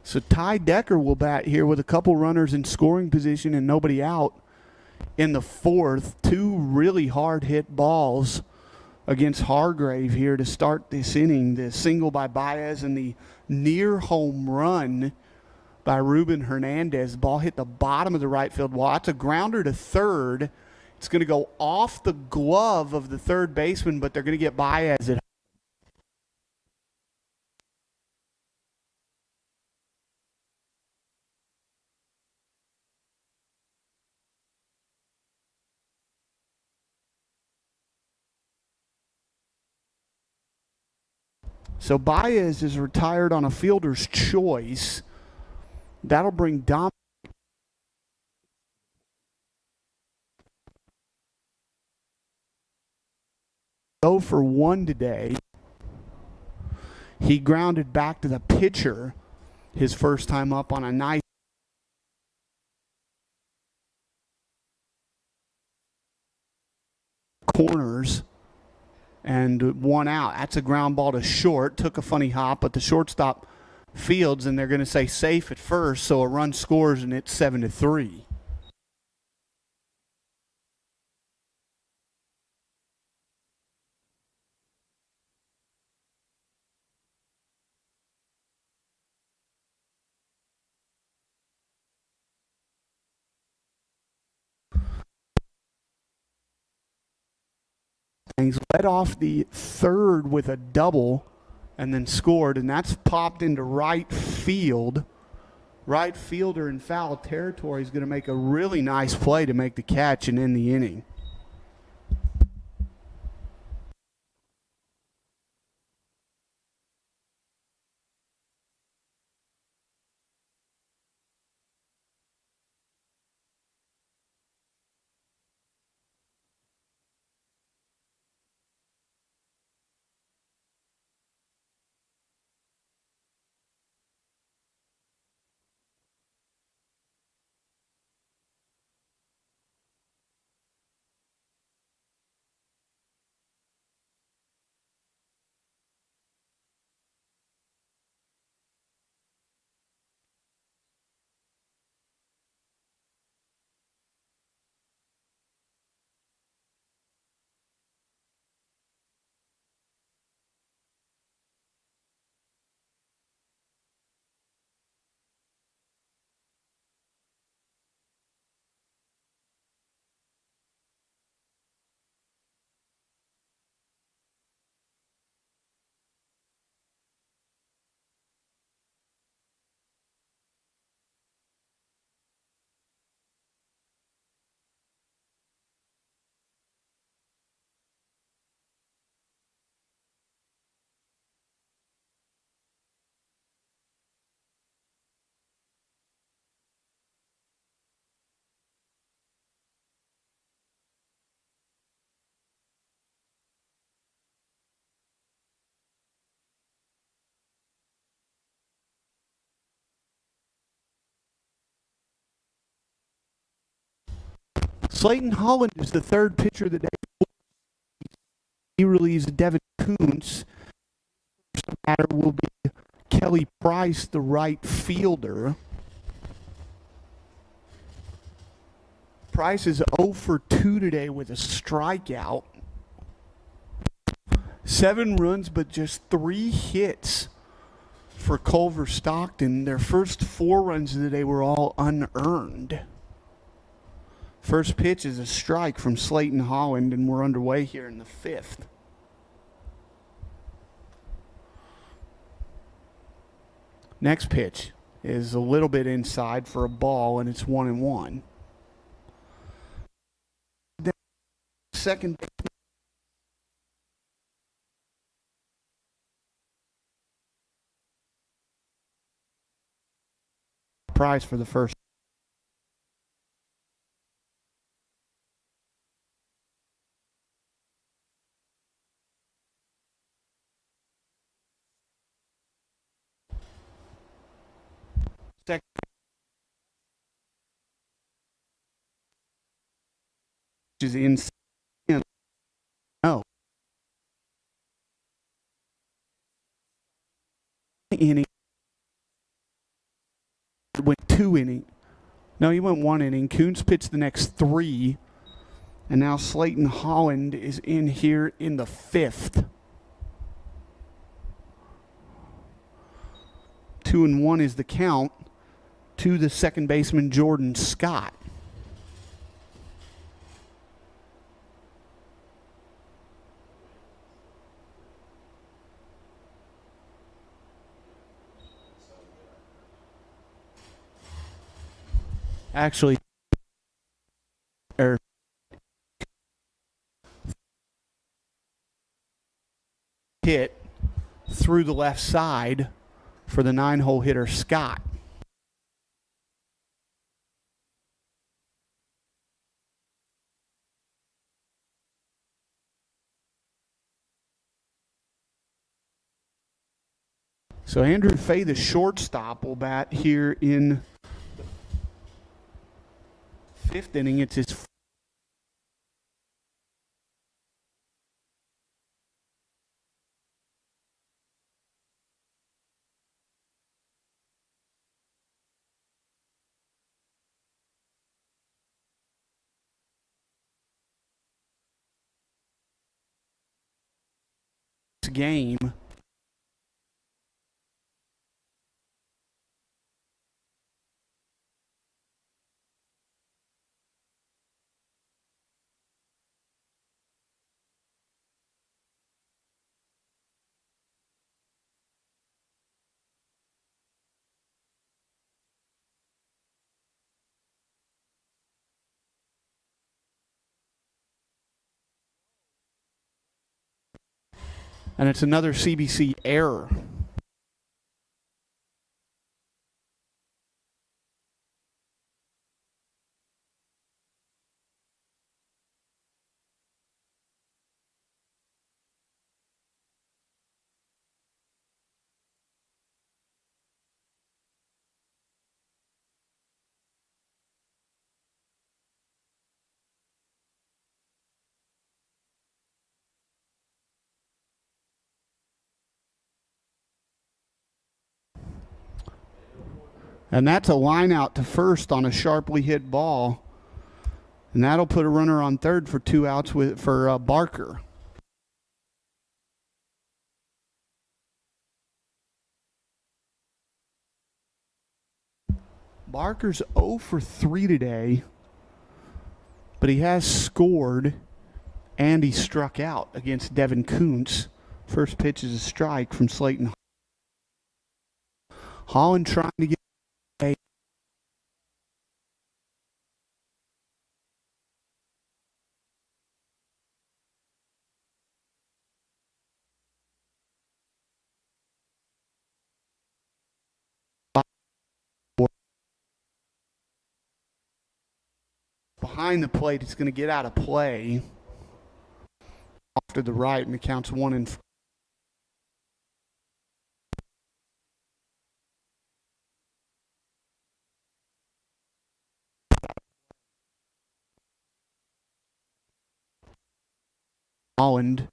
So Ty Decker will bat here with a couple runners in scoring position and nobody out in the fourth. Two really hard hit balls against Hargrave here to start this inning. The single by Baez and the near home run by Ruben Hernandez. Ball hit the bottom of the right field wall. That's a grounder to third. It's going to go off the glove of the third baseman, but they're going to get Baez at. So Baez is retired on a fielder's choice. That'll bring Dom. Go for one today. He grounded back to the pitcher his first time up on a nice corners and one out. That's a ground ball to short. Took a funny hop, but the shortstop fields, and they're going to say safe at first, so a run scores, and it's 7-3. Led off the third with a double and then scored, and that's popped into right field. Right fielder in foul territory is going to make a really nice play to make the catch and end the inning. Slayton Holland is the third pitcher of the day. He relieves Devin Koontz. The batter will be Kelly Price, the right fielder. Price is 0 for 2 today with a strikeout. 7 runs, but just 3 hits for Culver-Stockton. Their first 4 runs of the day were all unearned. First pitch is a strike from Slayton Holland, and we're underway here in the 5th. Next pitch is a little bit inside for a ball, and it's 1-1. Second prize for the first. second is insane. No. Inning went 2 innings. No, he went 1 inning. Kuntz pitched the next 3, and now Slayton Holland is in here in the 5th. 2-1 is the count to the second baseman Jordan Scott. Actually, hit through the left side for the 9-hole hitter Scott. So Andrew Fay, the shortstop, will bat here in the 5th inning. It's his game. And it's another CBC error. And that's a line out to first on a sharply hit ball. And that'll put a runner on third for 2 outs for Barker. Barker's 0 for 3 today, but he has scored and he struck out against Devin Kuntz. First pitch is a strike from Slayton. Holland trying to get behind the plate. It's going to get out of play off to the right, and it counts 1-4. Holland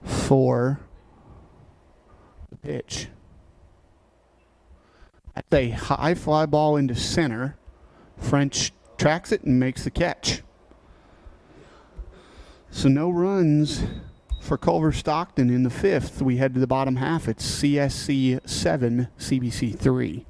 for the pitch. That's a high fly ball into center. French tracks it and makes the catch. So no runs for Culver-Stockton in the 5th. We head to the bottom half. It's CSC 7, CBC 3.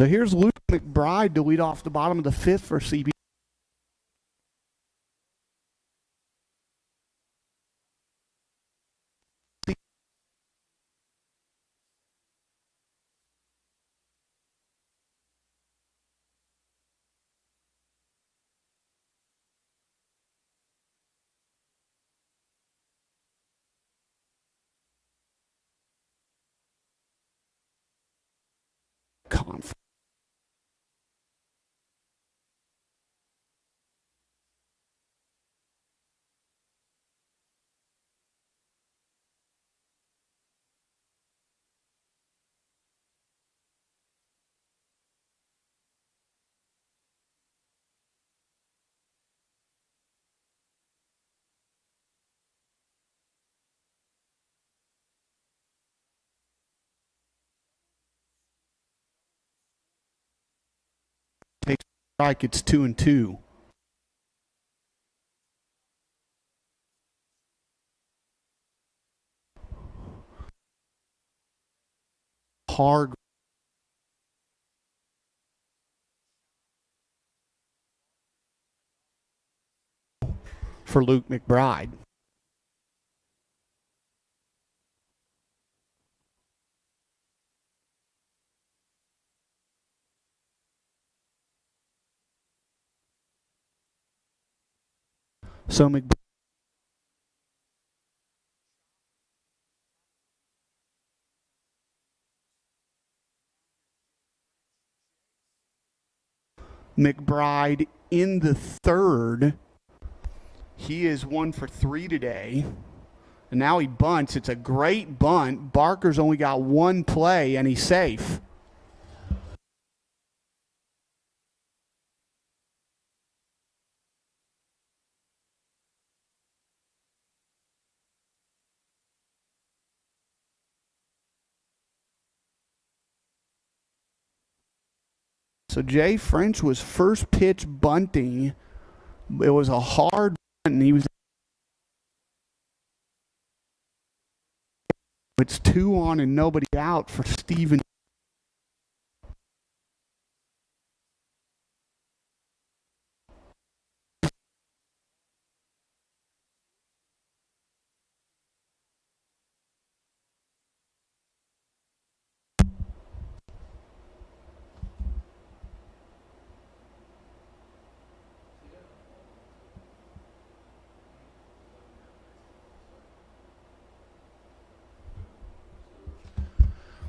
So here's Luke McBride to lead off the bottom of the fifth for CB. Conference. Takes a strike, it's 2-2. Hard for Luke McBride. So McBride in the third. He is 1 for 3 today. And now he bunts. It's a great bunt. Barker's only got one play, and he's safe. So Jay French was first pitch bunting. It was a hard bunt, and he was. It's 2 on and nobody out for Steven.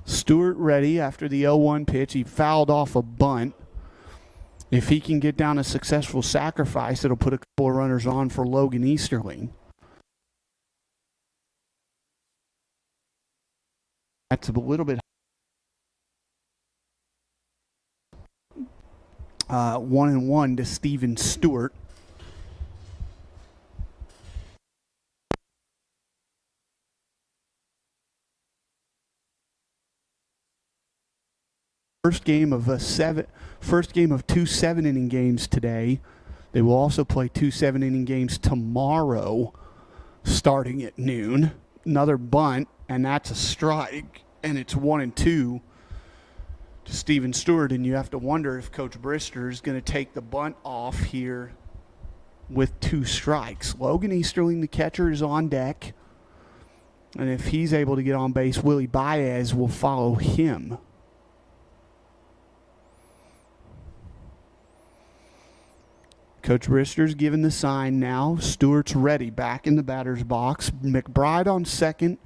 Stewart ready after the 0-1 pitch. He fouled off a bunt. If he can get down a successful sacrifice, it'll put a couple of runners on for Logan Easterling. That's a little bit 1-1 to Steven Stewart. First game of 2 7-inning games today. They will also play 2 7-inning games tomorrow, starting at noon. Another bunt, and that's a strike, and it's 1-2 to Steven Stewart. And you have to wonder if Coach Brister is going to take the bunt off here with 2 strikes. Logan Easterling, the catcher, is on deck, and if he's able to get on base, Willie Baez will follow him. Coach Brister's giving the sign now. Stewart's ready, back in the batter's box. McBride on second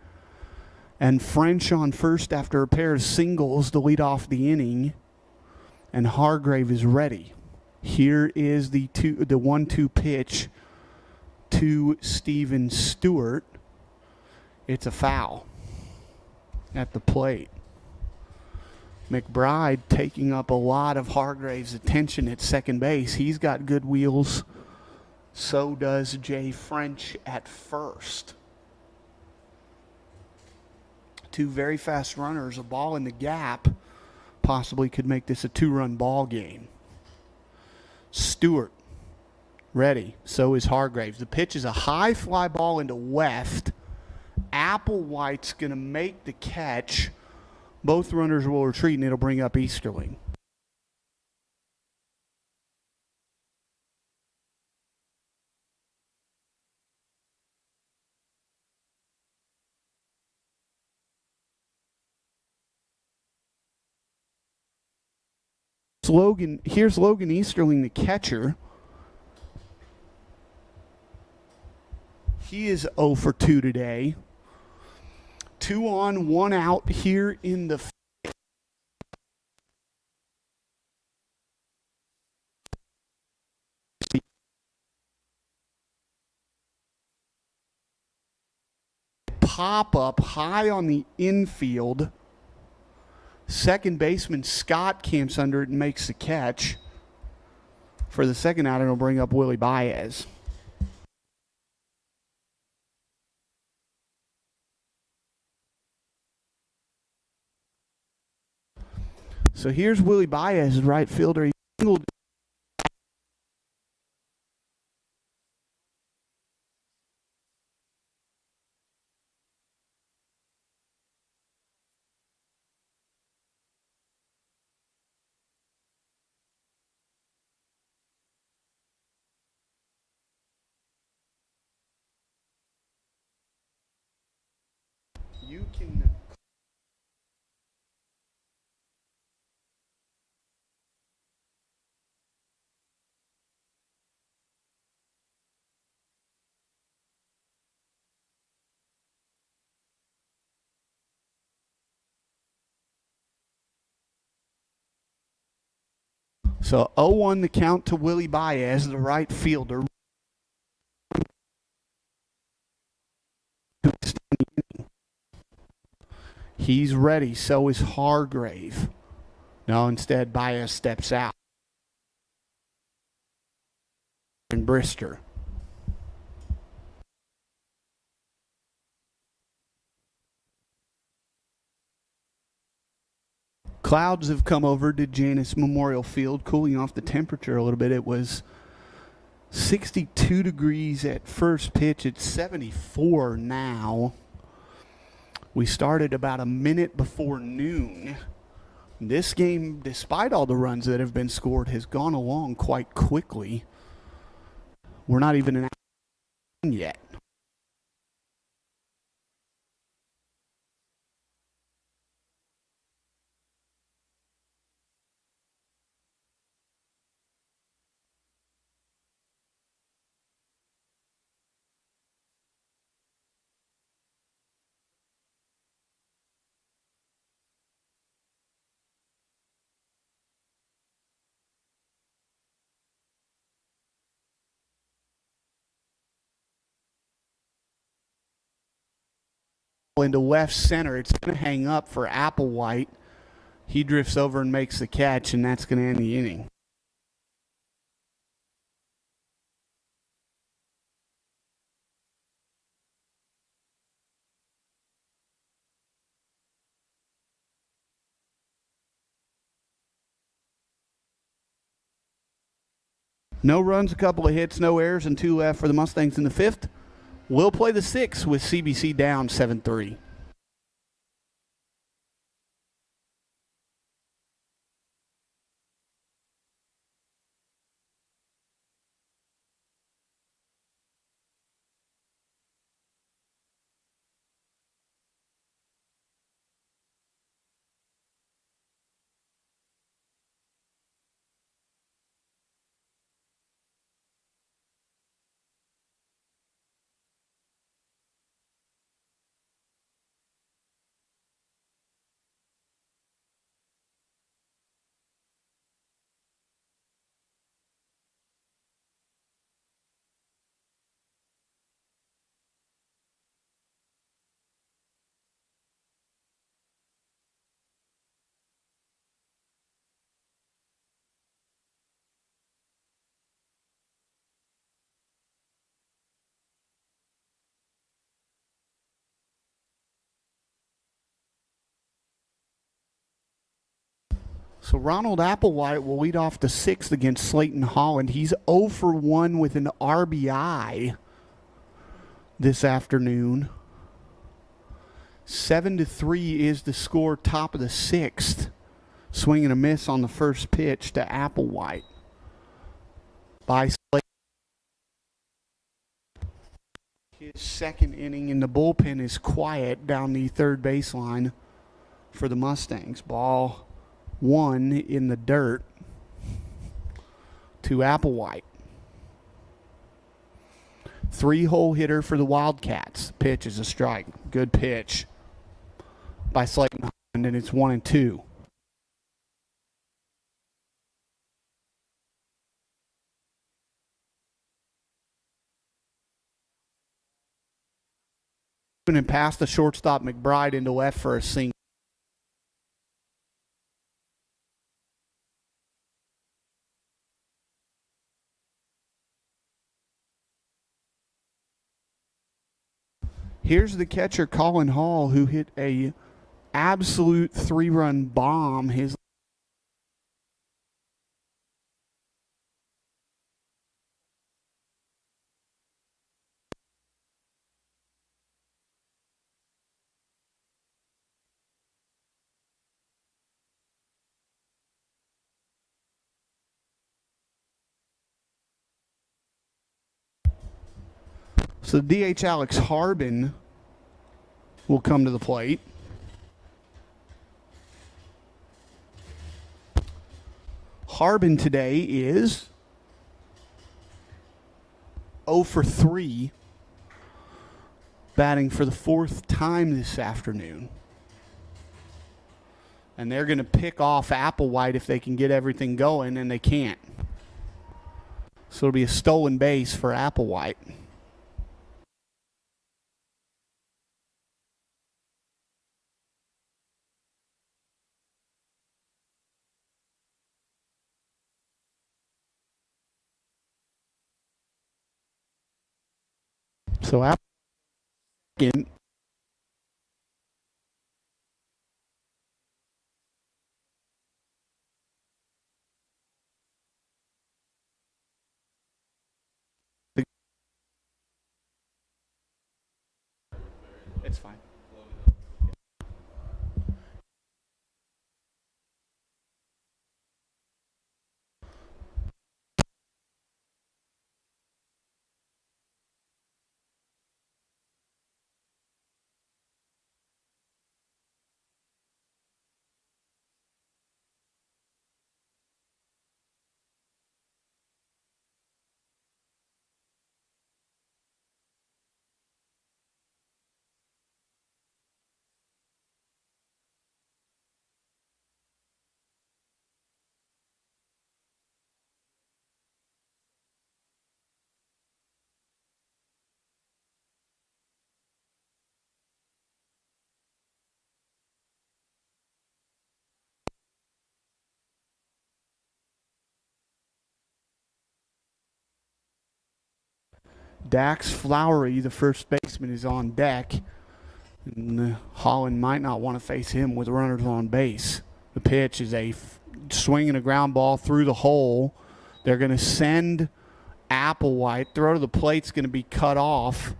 and French on first after a pair of singles to lead off the inning. And Hargrave is ready. Here is the 1-2 pitch to Steven Stewart. It's a foul at the plate. McBride taking up a lot of Hargrave's attention at second base. He's got good wheels. So does Jay French at first. 2 very fast runners, a ball in the gap, possibly could make this a 2-run ball game. Stewart ready. So is Hargraves. The pitch is a high fly ball into left. Applewhite's going to make the catch. Both runners will retreat, and it'll bring up Easterling. Here's Logan Easterling, the catcher. He is 0 for 2 today. 2 on, 1 out here in the pop up high on the infield. Second baseman Scott camps under it and makes the catch. For the second out, it'll bring up Willie Baez. So here's Willie Baez, right fielder. He singled. You can. So 0-1 the count to Willie Baez, the right fielder. He's ready, so is Hargrave. No, instead Baez steps out. And Brister. Clouds have come over to Janus Memorial Field, cooling off the temperature a little bit. It was 62 degrees at first pitch. It's 74 now. We started about a minute before noon. This game, despite all the runs that have been scored, has gone along quite quickly. We're not even an hour yet. Into left center. It's going to hang up for Applewhite. He drifts over and makes the catch, and that's going to end the inning. No runs, a couple of hits, no errors, and 2 left for the Mustangs in the fifth. We'll play the sixth with CBC down 7-3. So Ronald Applewhite will lead off the sixth against Slayton Holland. He's 0 for 1 with an RBI this afternoon. 7-3 is the score, top of the sixth. Swing and a miss on the first pitch to Applewhite by Slayton. His second inning in the bullpen is quiet down the third baseline for the Mustangs. Ball 1 in the dirt. to Applewhite. 3-hole hitter for the Wildcats. Pitch is a strike. Good pitch by Slayton, and it's 1-2. And past the shortstop McBride into left for a single. Here's the catcher, Colin Hall, who hit a absolute 3-run bomb. So DH Alex Harbin will come to the plate. Harbin today is 0 for 3, batting for the 4th time this afternoon. And they're going to pick off Applewhite if they can get everything going, and they can't. So it'll be a stolen base for Applewhite. So Applewhite. It's fine. Dax Flowery, the first baseman, is on deck. And Holland might not want to face him with runners on base. The pitch is a swing and a ground ball through the hole. They're going to send Applewhite. Throw to the plate's going to be cut off.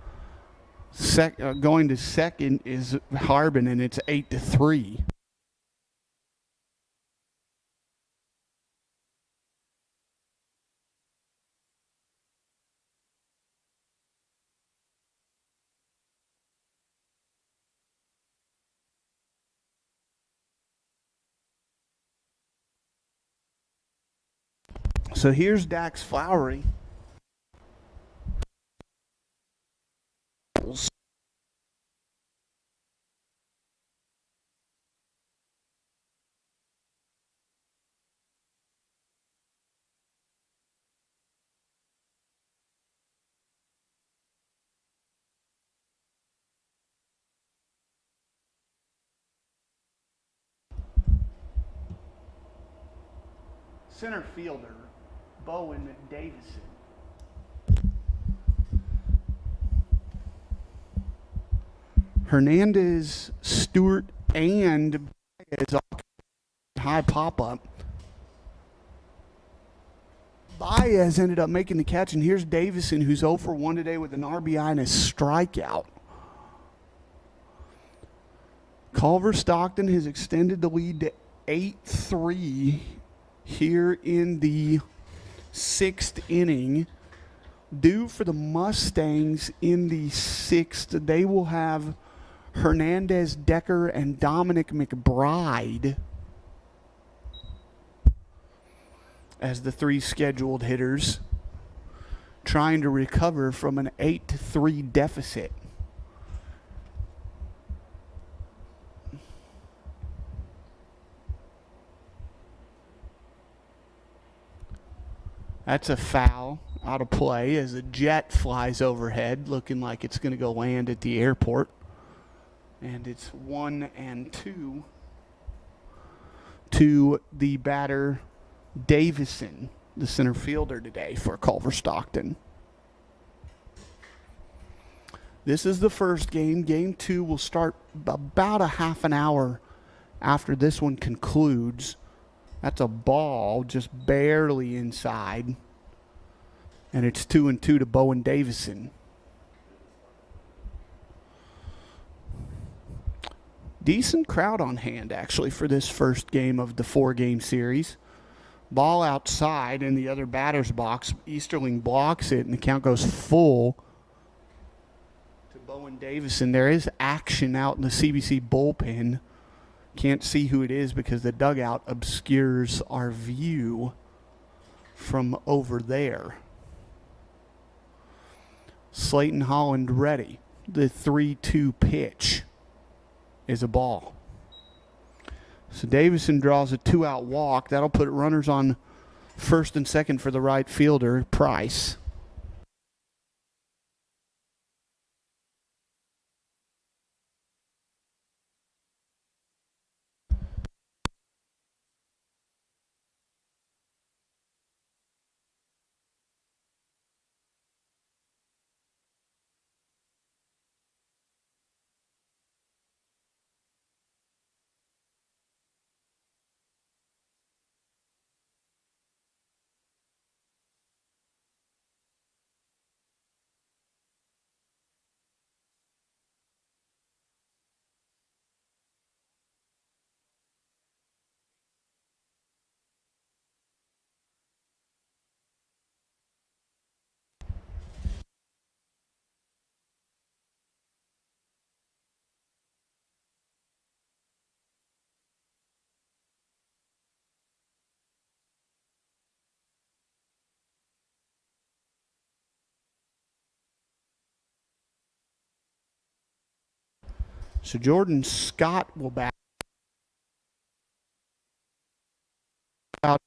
Going to second is Harbin, and it's 8-3. So here's Dax Flowery. Center fielder, Bowen Davison. Hernandez, Stewart, and Baez high pop-up. Baez ended up making the catch, and here's Davison, who's 0 for 1 today with an RBI and a strikeout. Culver-Stockton has extended the lead to 8-3 here in the 6th inning. Due for the Mustangs in the 6th, they will have Hernandez, Decker, and Dominic McBride. as the three scheduled hitters trying to recover from an 8-3 deficit. That's a foul out of play as a jet flies overhead, looking like it's going to go land at the airport. And it's 1-2 to the batter Davison, the center fielder today for Culver-Stockton. This is the first game. Game 2 will start about a half an hour after this one concludes. That's a ball just barely inside. And it's 2-2 to Bowen Davison. Decent crowd on hand, actually, for this first game of the 4-game series. Ball outside in the other batter's box. Easterling blocks it, and the count goes full to Bowen Davison. There is action out in the CBC bullpen. Can't see who it is because the dugout obscures our view from over there. Slayton Holland ready. The 3-2 pitch is a ball. So Davison draws a 2-out walk. That'll put runners on first and second for the right fielder, Price. So Jordan Scott will bat out.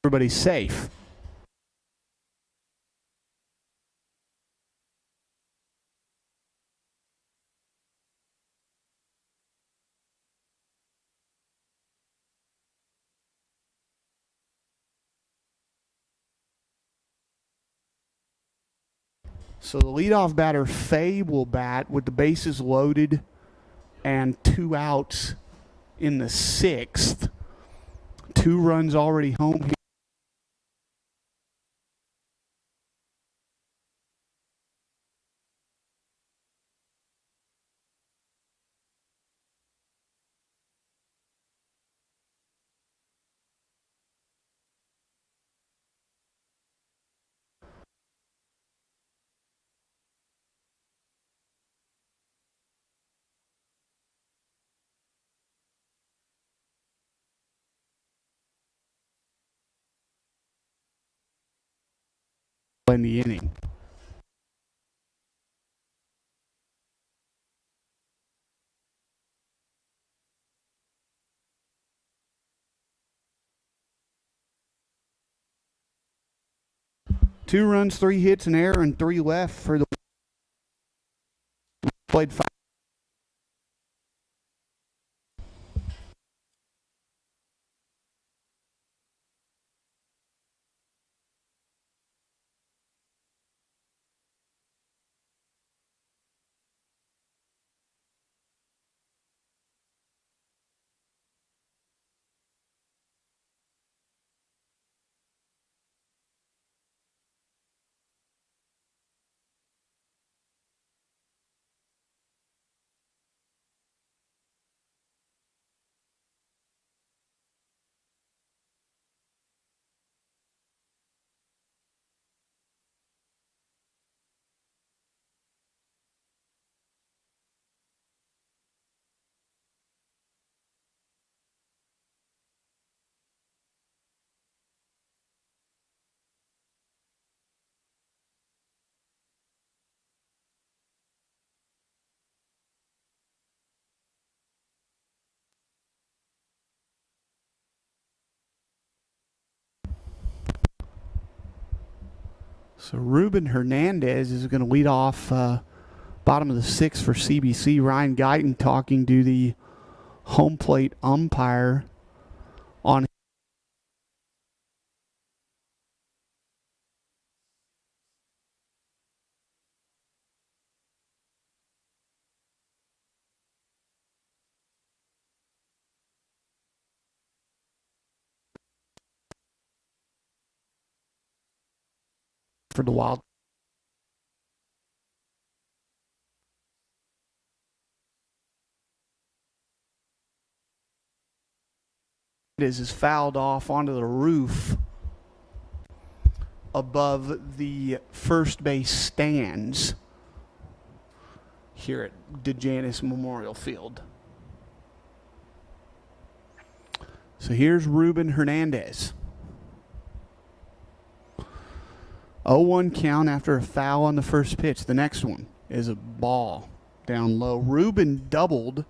Everybody's safe. So the leadoff batter, Fay, will bat with the bases loaded and 2 outs in the 6th. 2 runs already home here. In the inning. Two runs, 3 hits, an error, and 3 left for the played 5. So Ruben Hernandez is going to lead off bottom of the sixth for CBC. Ryan Guyton talking to the home plate umpire on for the Wild. Is fouled off onto the roof above the first base stands here at DeJanis Memorial Field. So here's Ruben Hernandez. 0-1 count after a foul on the first pitch. The next one is a ball down low. Ruben doubled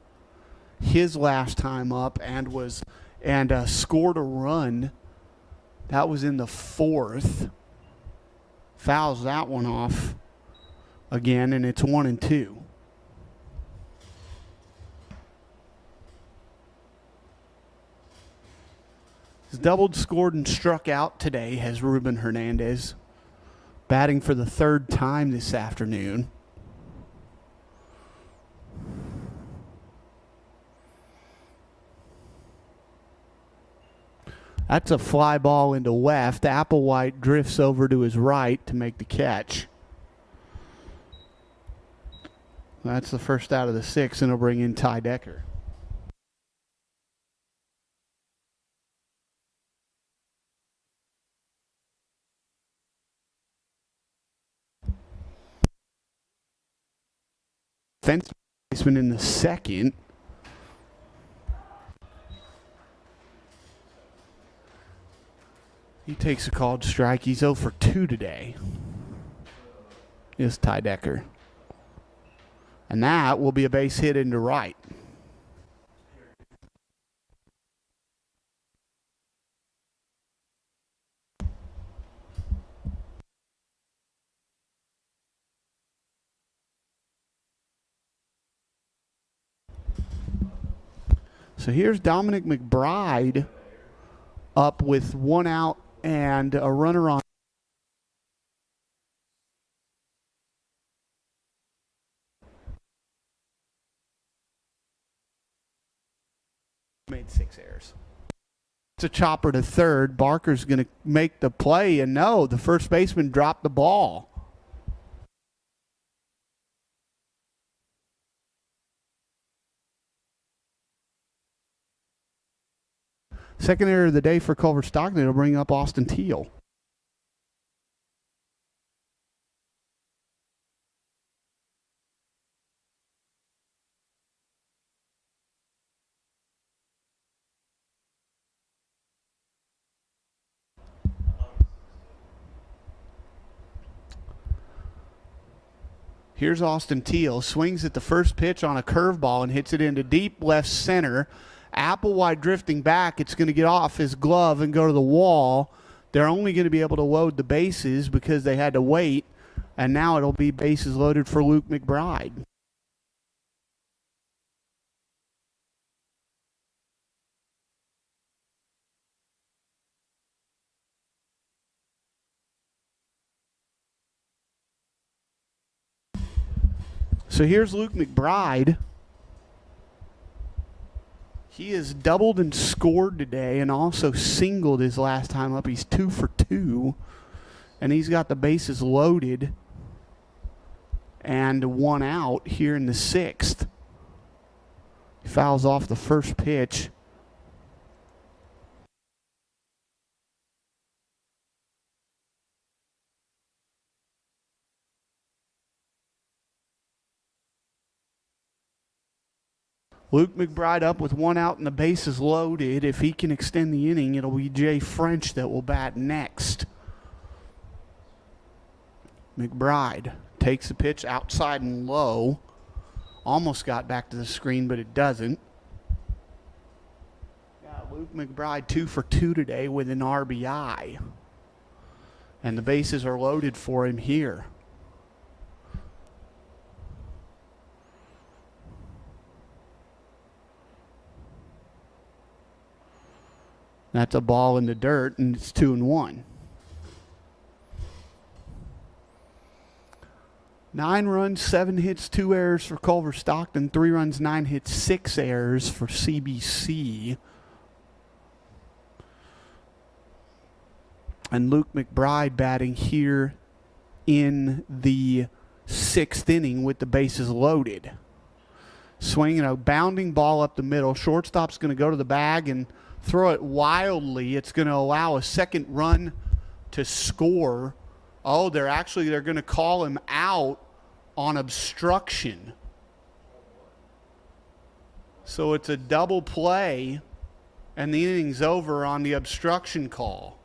his last time up and scored a run. That was in the fourth. Fouls that one off again, and it's 1-2. He's doubled, scored, and struck out today has Ruben Hernandez, batting for the third time this afternoon. That's a fly ball into left. Applewhite drifts over to his right to make the catch. That's the first out of the sixth, and he'll bring in Ty Decker. Fence baseman in the second. He takes a called strike. He's 0 for 2 today. Is Ty Decker. And that will be a base hit into right. So here's Dominic McBride up with one out and a runner on. Made 6 errors. It's a chopper to third. Barker's going to make the play, and no, the first baseman dropped the ball. Second error of the day for Culver-Stockton. It'll bring up Austin Teal. Here's Austin Teal. Swings at the first pitch on a curveball and hits it into deep left center. Applewhite drifting back. It's going to get off his glove and go to the wall. They're only going to be able to load the bases because they had to wait. And now it'll be bases loaded for Luke McBride. So here's Luke McBride. He has doubled and scored today and also singled his last time up. He's 2 for 2. And he's got the bases loaded and one out here in the sixth. He fouls off the first pitch. Luke McBride up with one out and the bases loaded. If he can extend the inning, it'll be Jay French that will bat next. McBride takes the pitch outside and low. Almost got back to the screen, but it doesn't. Luke McBride 2 for 2 today with an RBI. And the bases are loaded for him here. That's a ball in the dirt, and it's 2-1. 9 runs, 7 hits, 2 errors for Culver-Stockton. 3 runs, 9 hits, 6 errors for CBC. And Luke McBride batting here in the 6th inning with the bases loaded. Swinging a bounding ball up the middle. Shortstop's going to go to the bag and throw it wildly. It's going to allow a second run to score. Oh, they're going to call him out on obstruction. So it's a double play, and the inning's over on the obstruction call.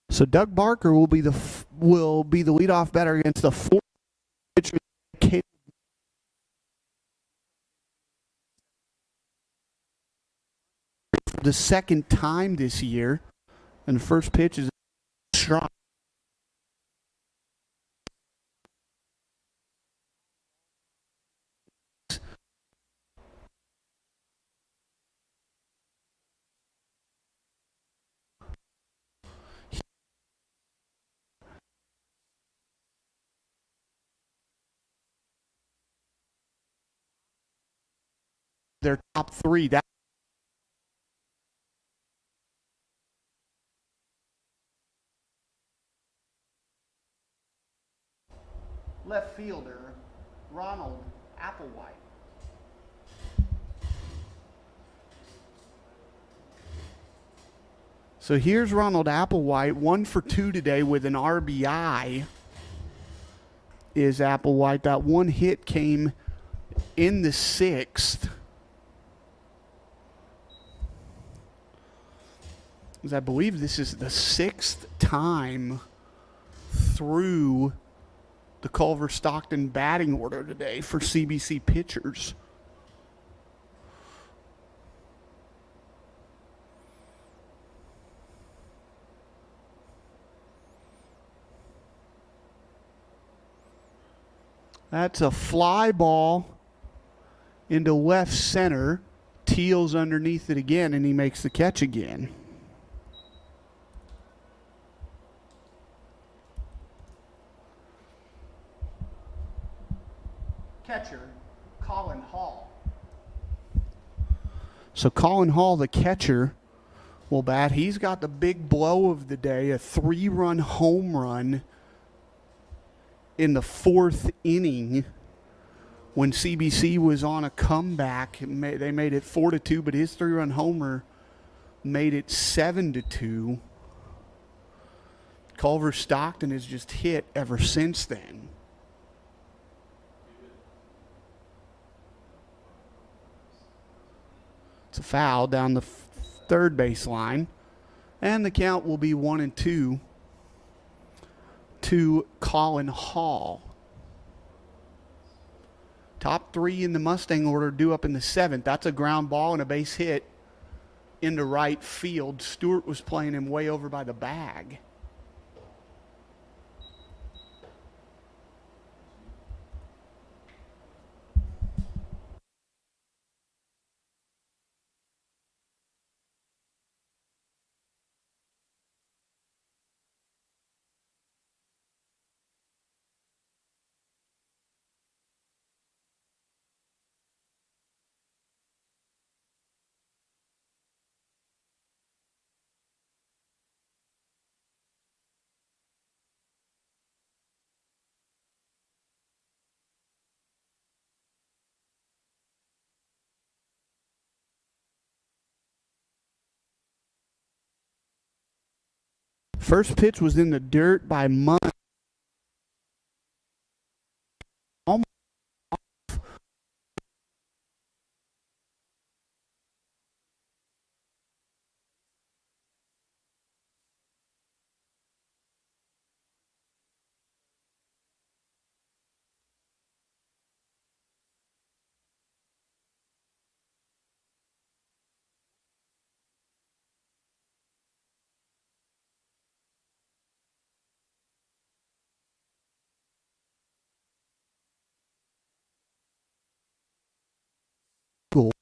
So Doug Barker will be the leadoff batter against the 4th pitcher, for the second time this year, and the first pitch is strong. Their top 3. That left fielder Ronald Applewhite. So here's Ronald Applewhite, 1 for 2 today with an RBI. Is Applewhite. That one hit came in the 6th. I believe this is the 6th time through the Culver-Stockton batting order today for CBC pitchers. That's a fly ball into left center. Teal's underneath it again, and he makes the catch again. Catcher, Colin Hall. So Colin Hall, the catcher, will bat. He's got the big blow of the day, a 3-run home run in the 4th inning when CBC was on a comeback. They made it 4-2, but his 3-run homer made it 7-2. Culver-Stockton has just hit ever since then. It's a foul down the third baseline, and the count will be 1-2 to Colin Hall. Top 3 in the Mustang order due up in the 7th. That's a ground ball and a base hit into right field. Stewart was playing him way over by the bag. First pitch was in the dirt by Munn. Goal.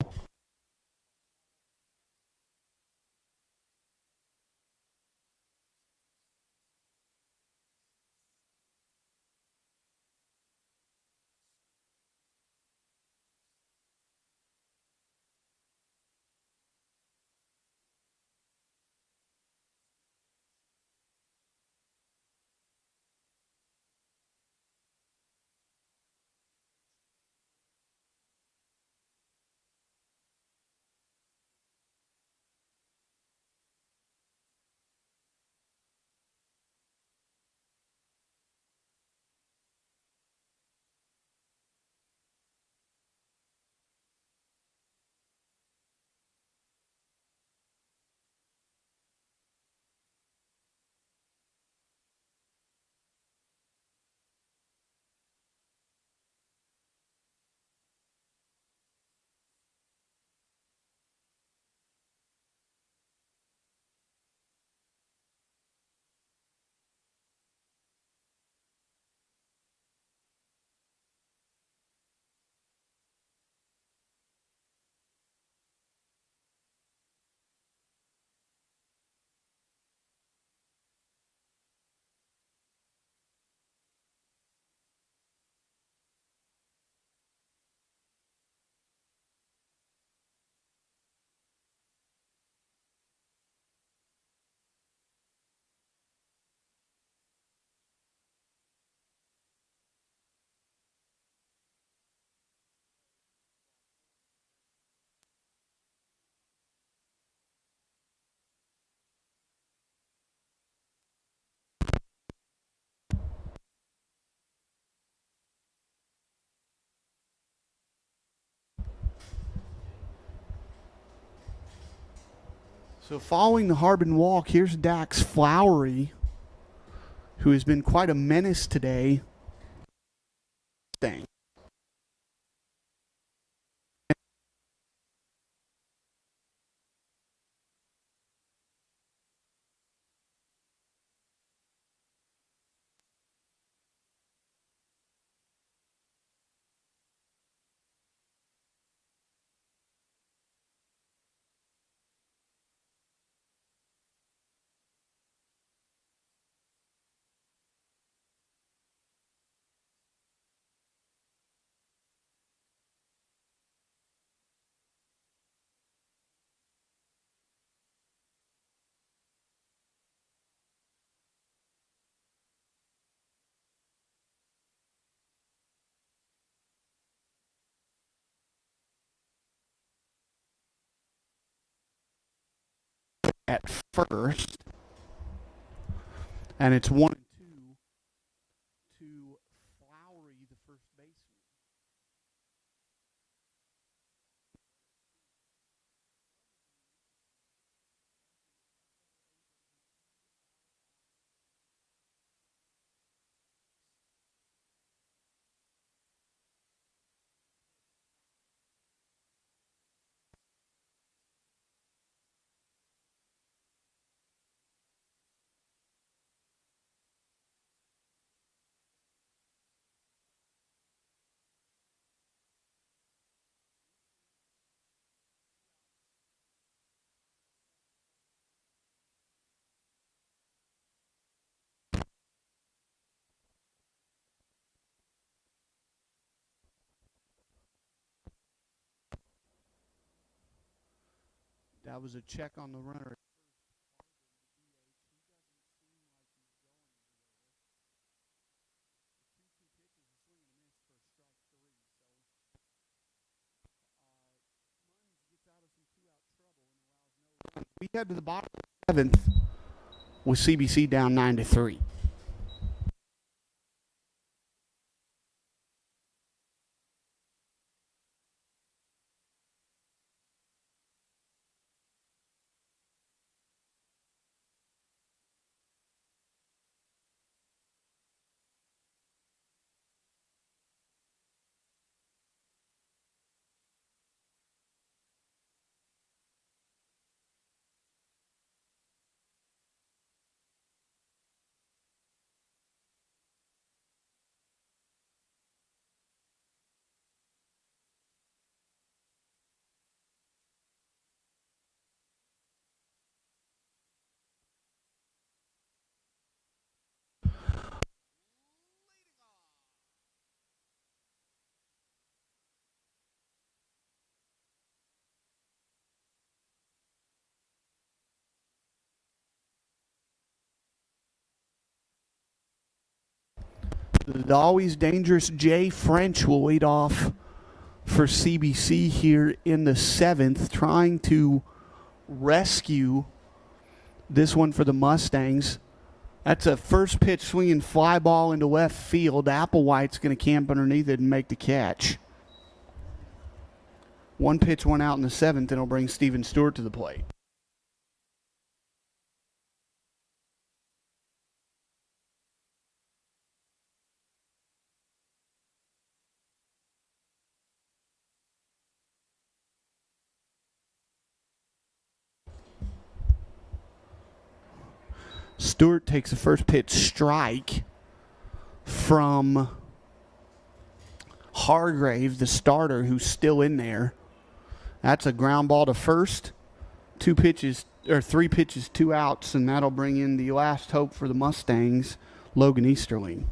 So following the Harbin walk, here's Dax Flowery, who has been quite a menace today. Thing. at first. And it's 1-2 to Flowery, the first baseman. That was a check on the runner. We head to the bottom of the seventh with CBC down 9-3. The always dangerous Jay French will lead off for CBC here in the seventh, trying to rescue this one for the Mustangs. That's a first pitch swinging fly ball into left field. Applewhite's going to camp underneath it and make the catch. One pitch, one out in the seventh, and it'll bring Steven Stewart to the plate. Stewart takes a first pitch strike from Hargrave, the starter, who's still in there. That's a ground ball to first. 3 pitches, 2 outs, and that'll bring in the last hope for the Mustangs, Logan Easterling.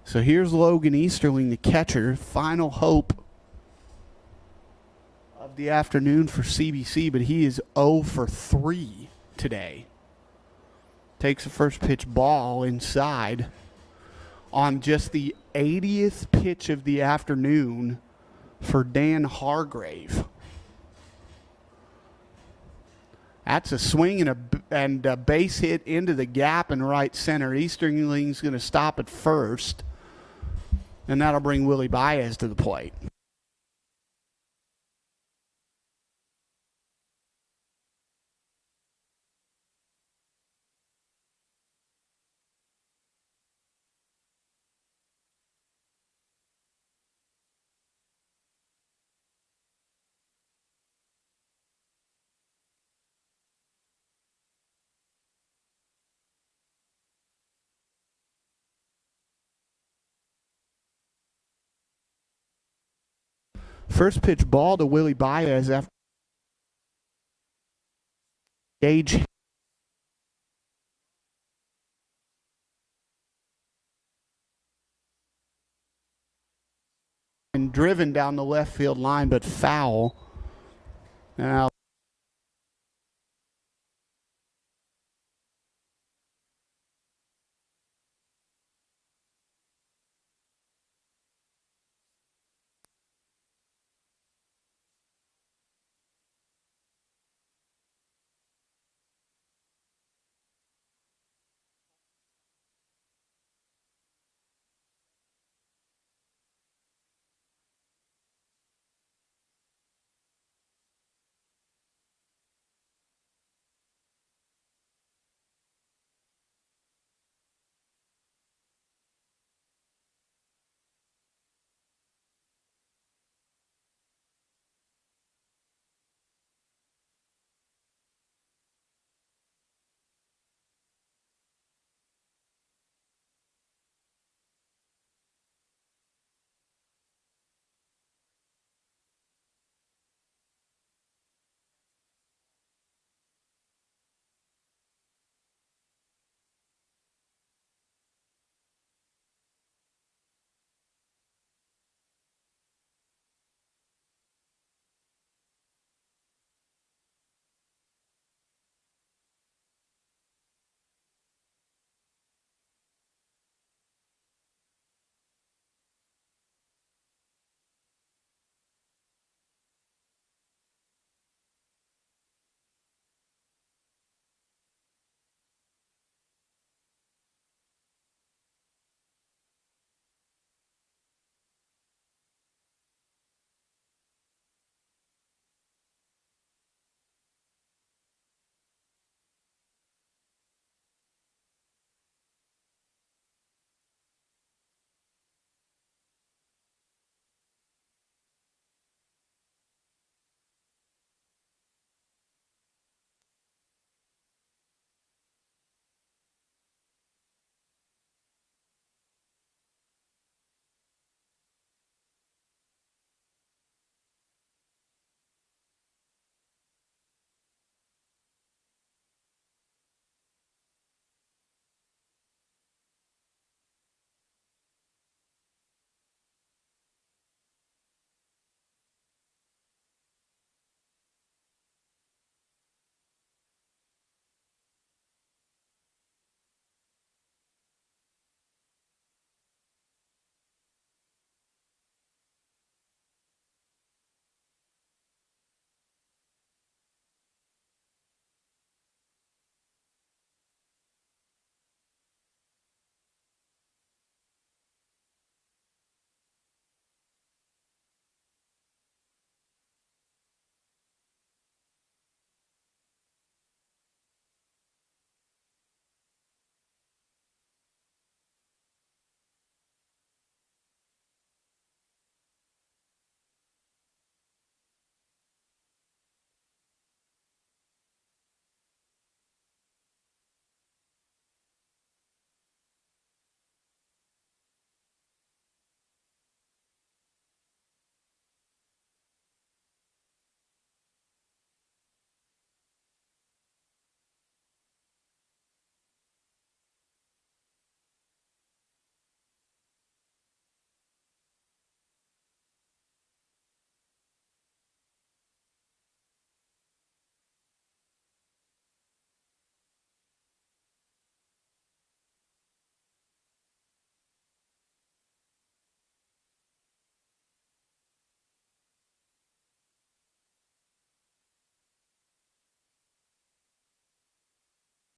So here's Logan Easterling, the catcher, final hope of the afternoon for CBC, but he is 0 for 3 today. Takes a first pitch ball inside on just the 80th pitch of the afternoon for Dan Hargrave. That's a swing and a base hit into the gap in right center. Easterling's going to stop at first, and that'll bring Willie Baez to the plate. First pitch ball to Willie Baez after Gage and driven down the left field line, but foul. Now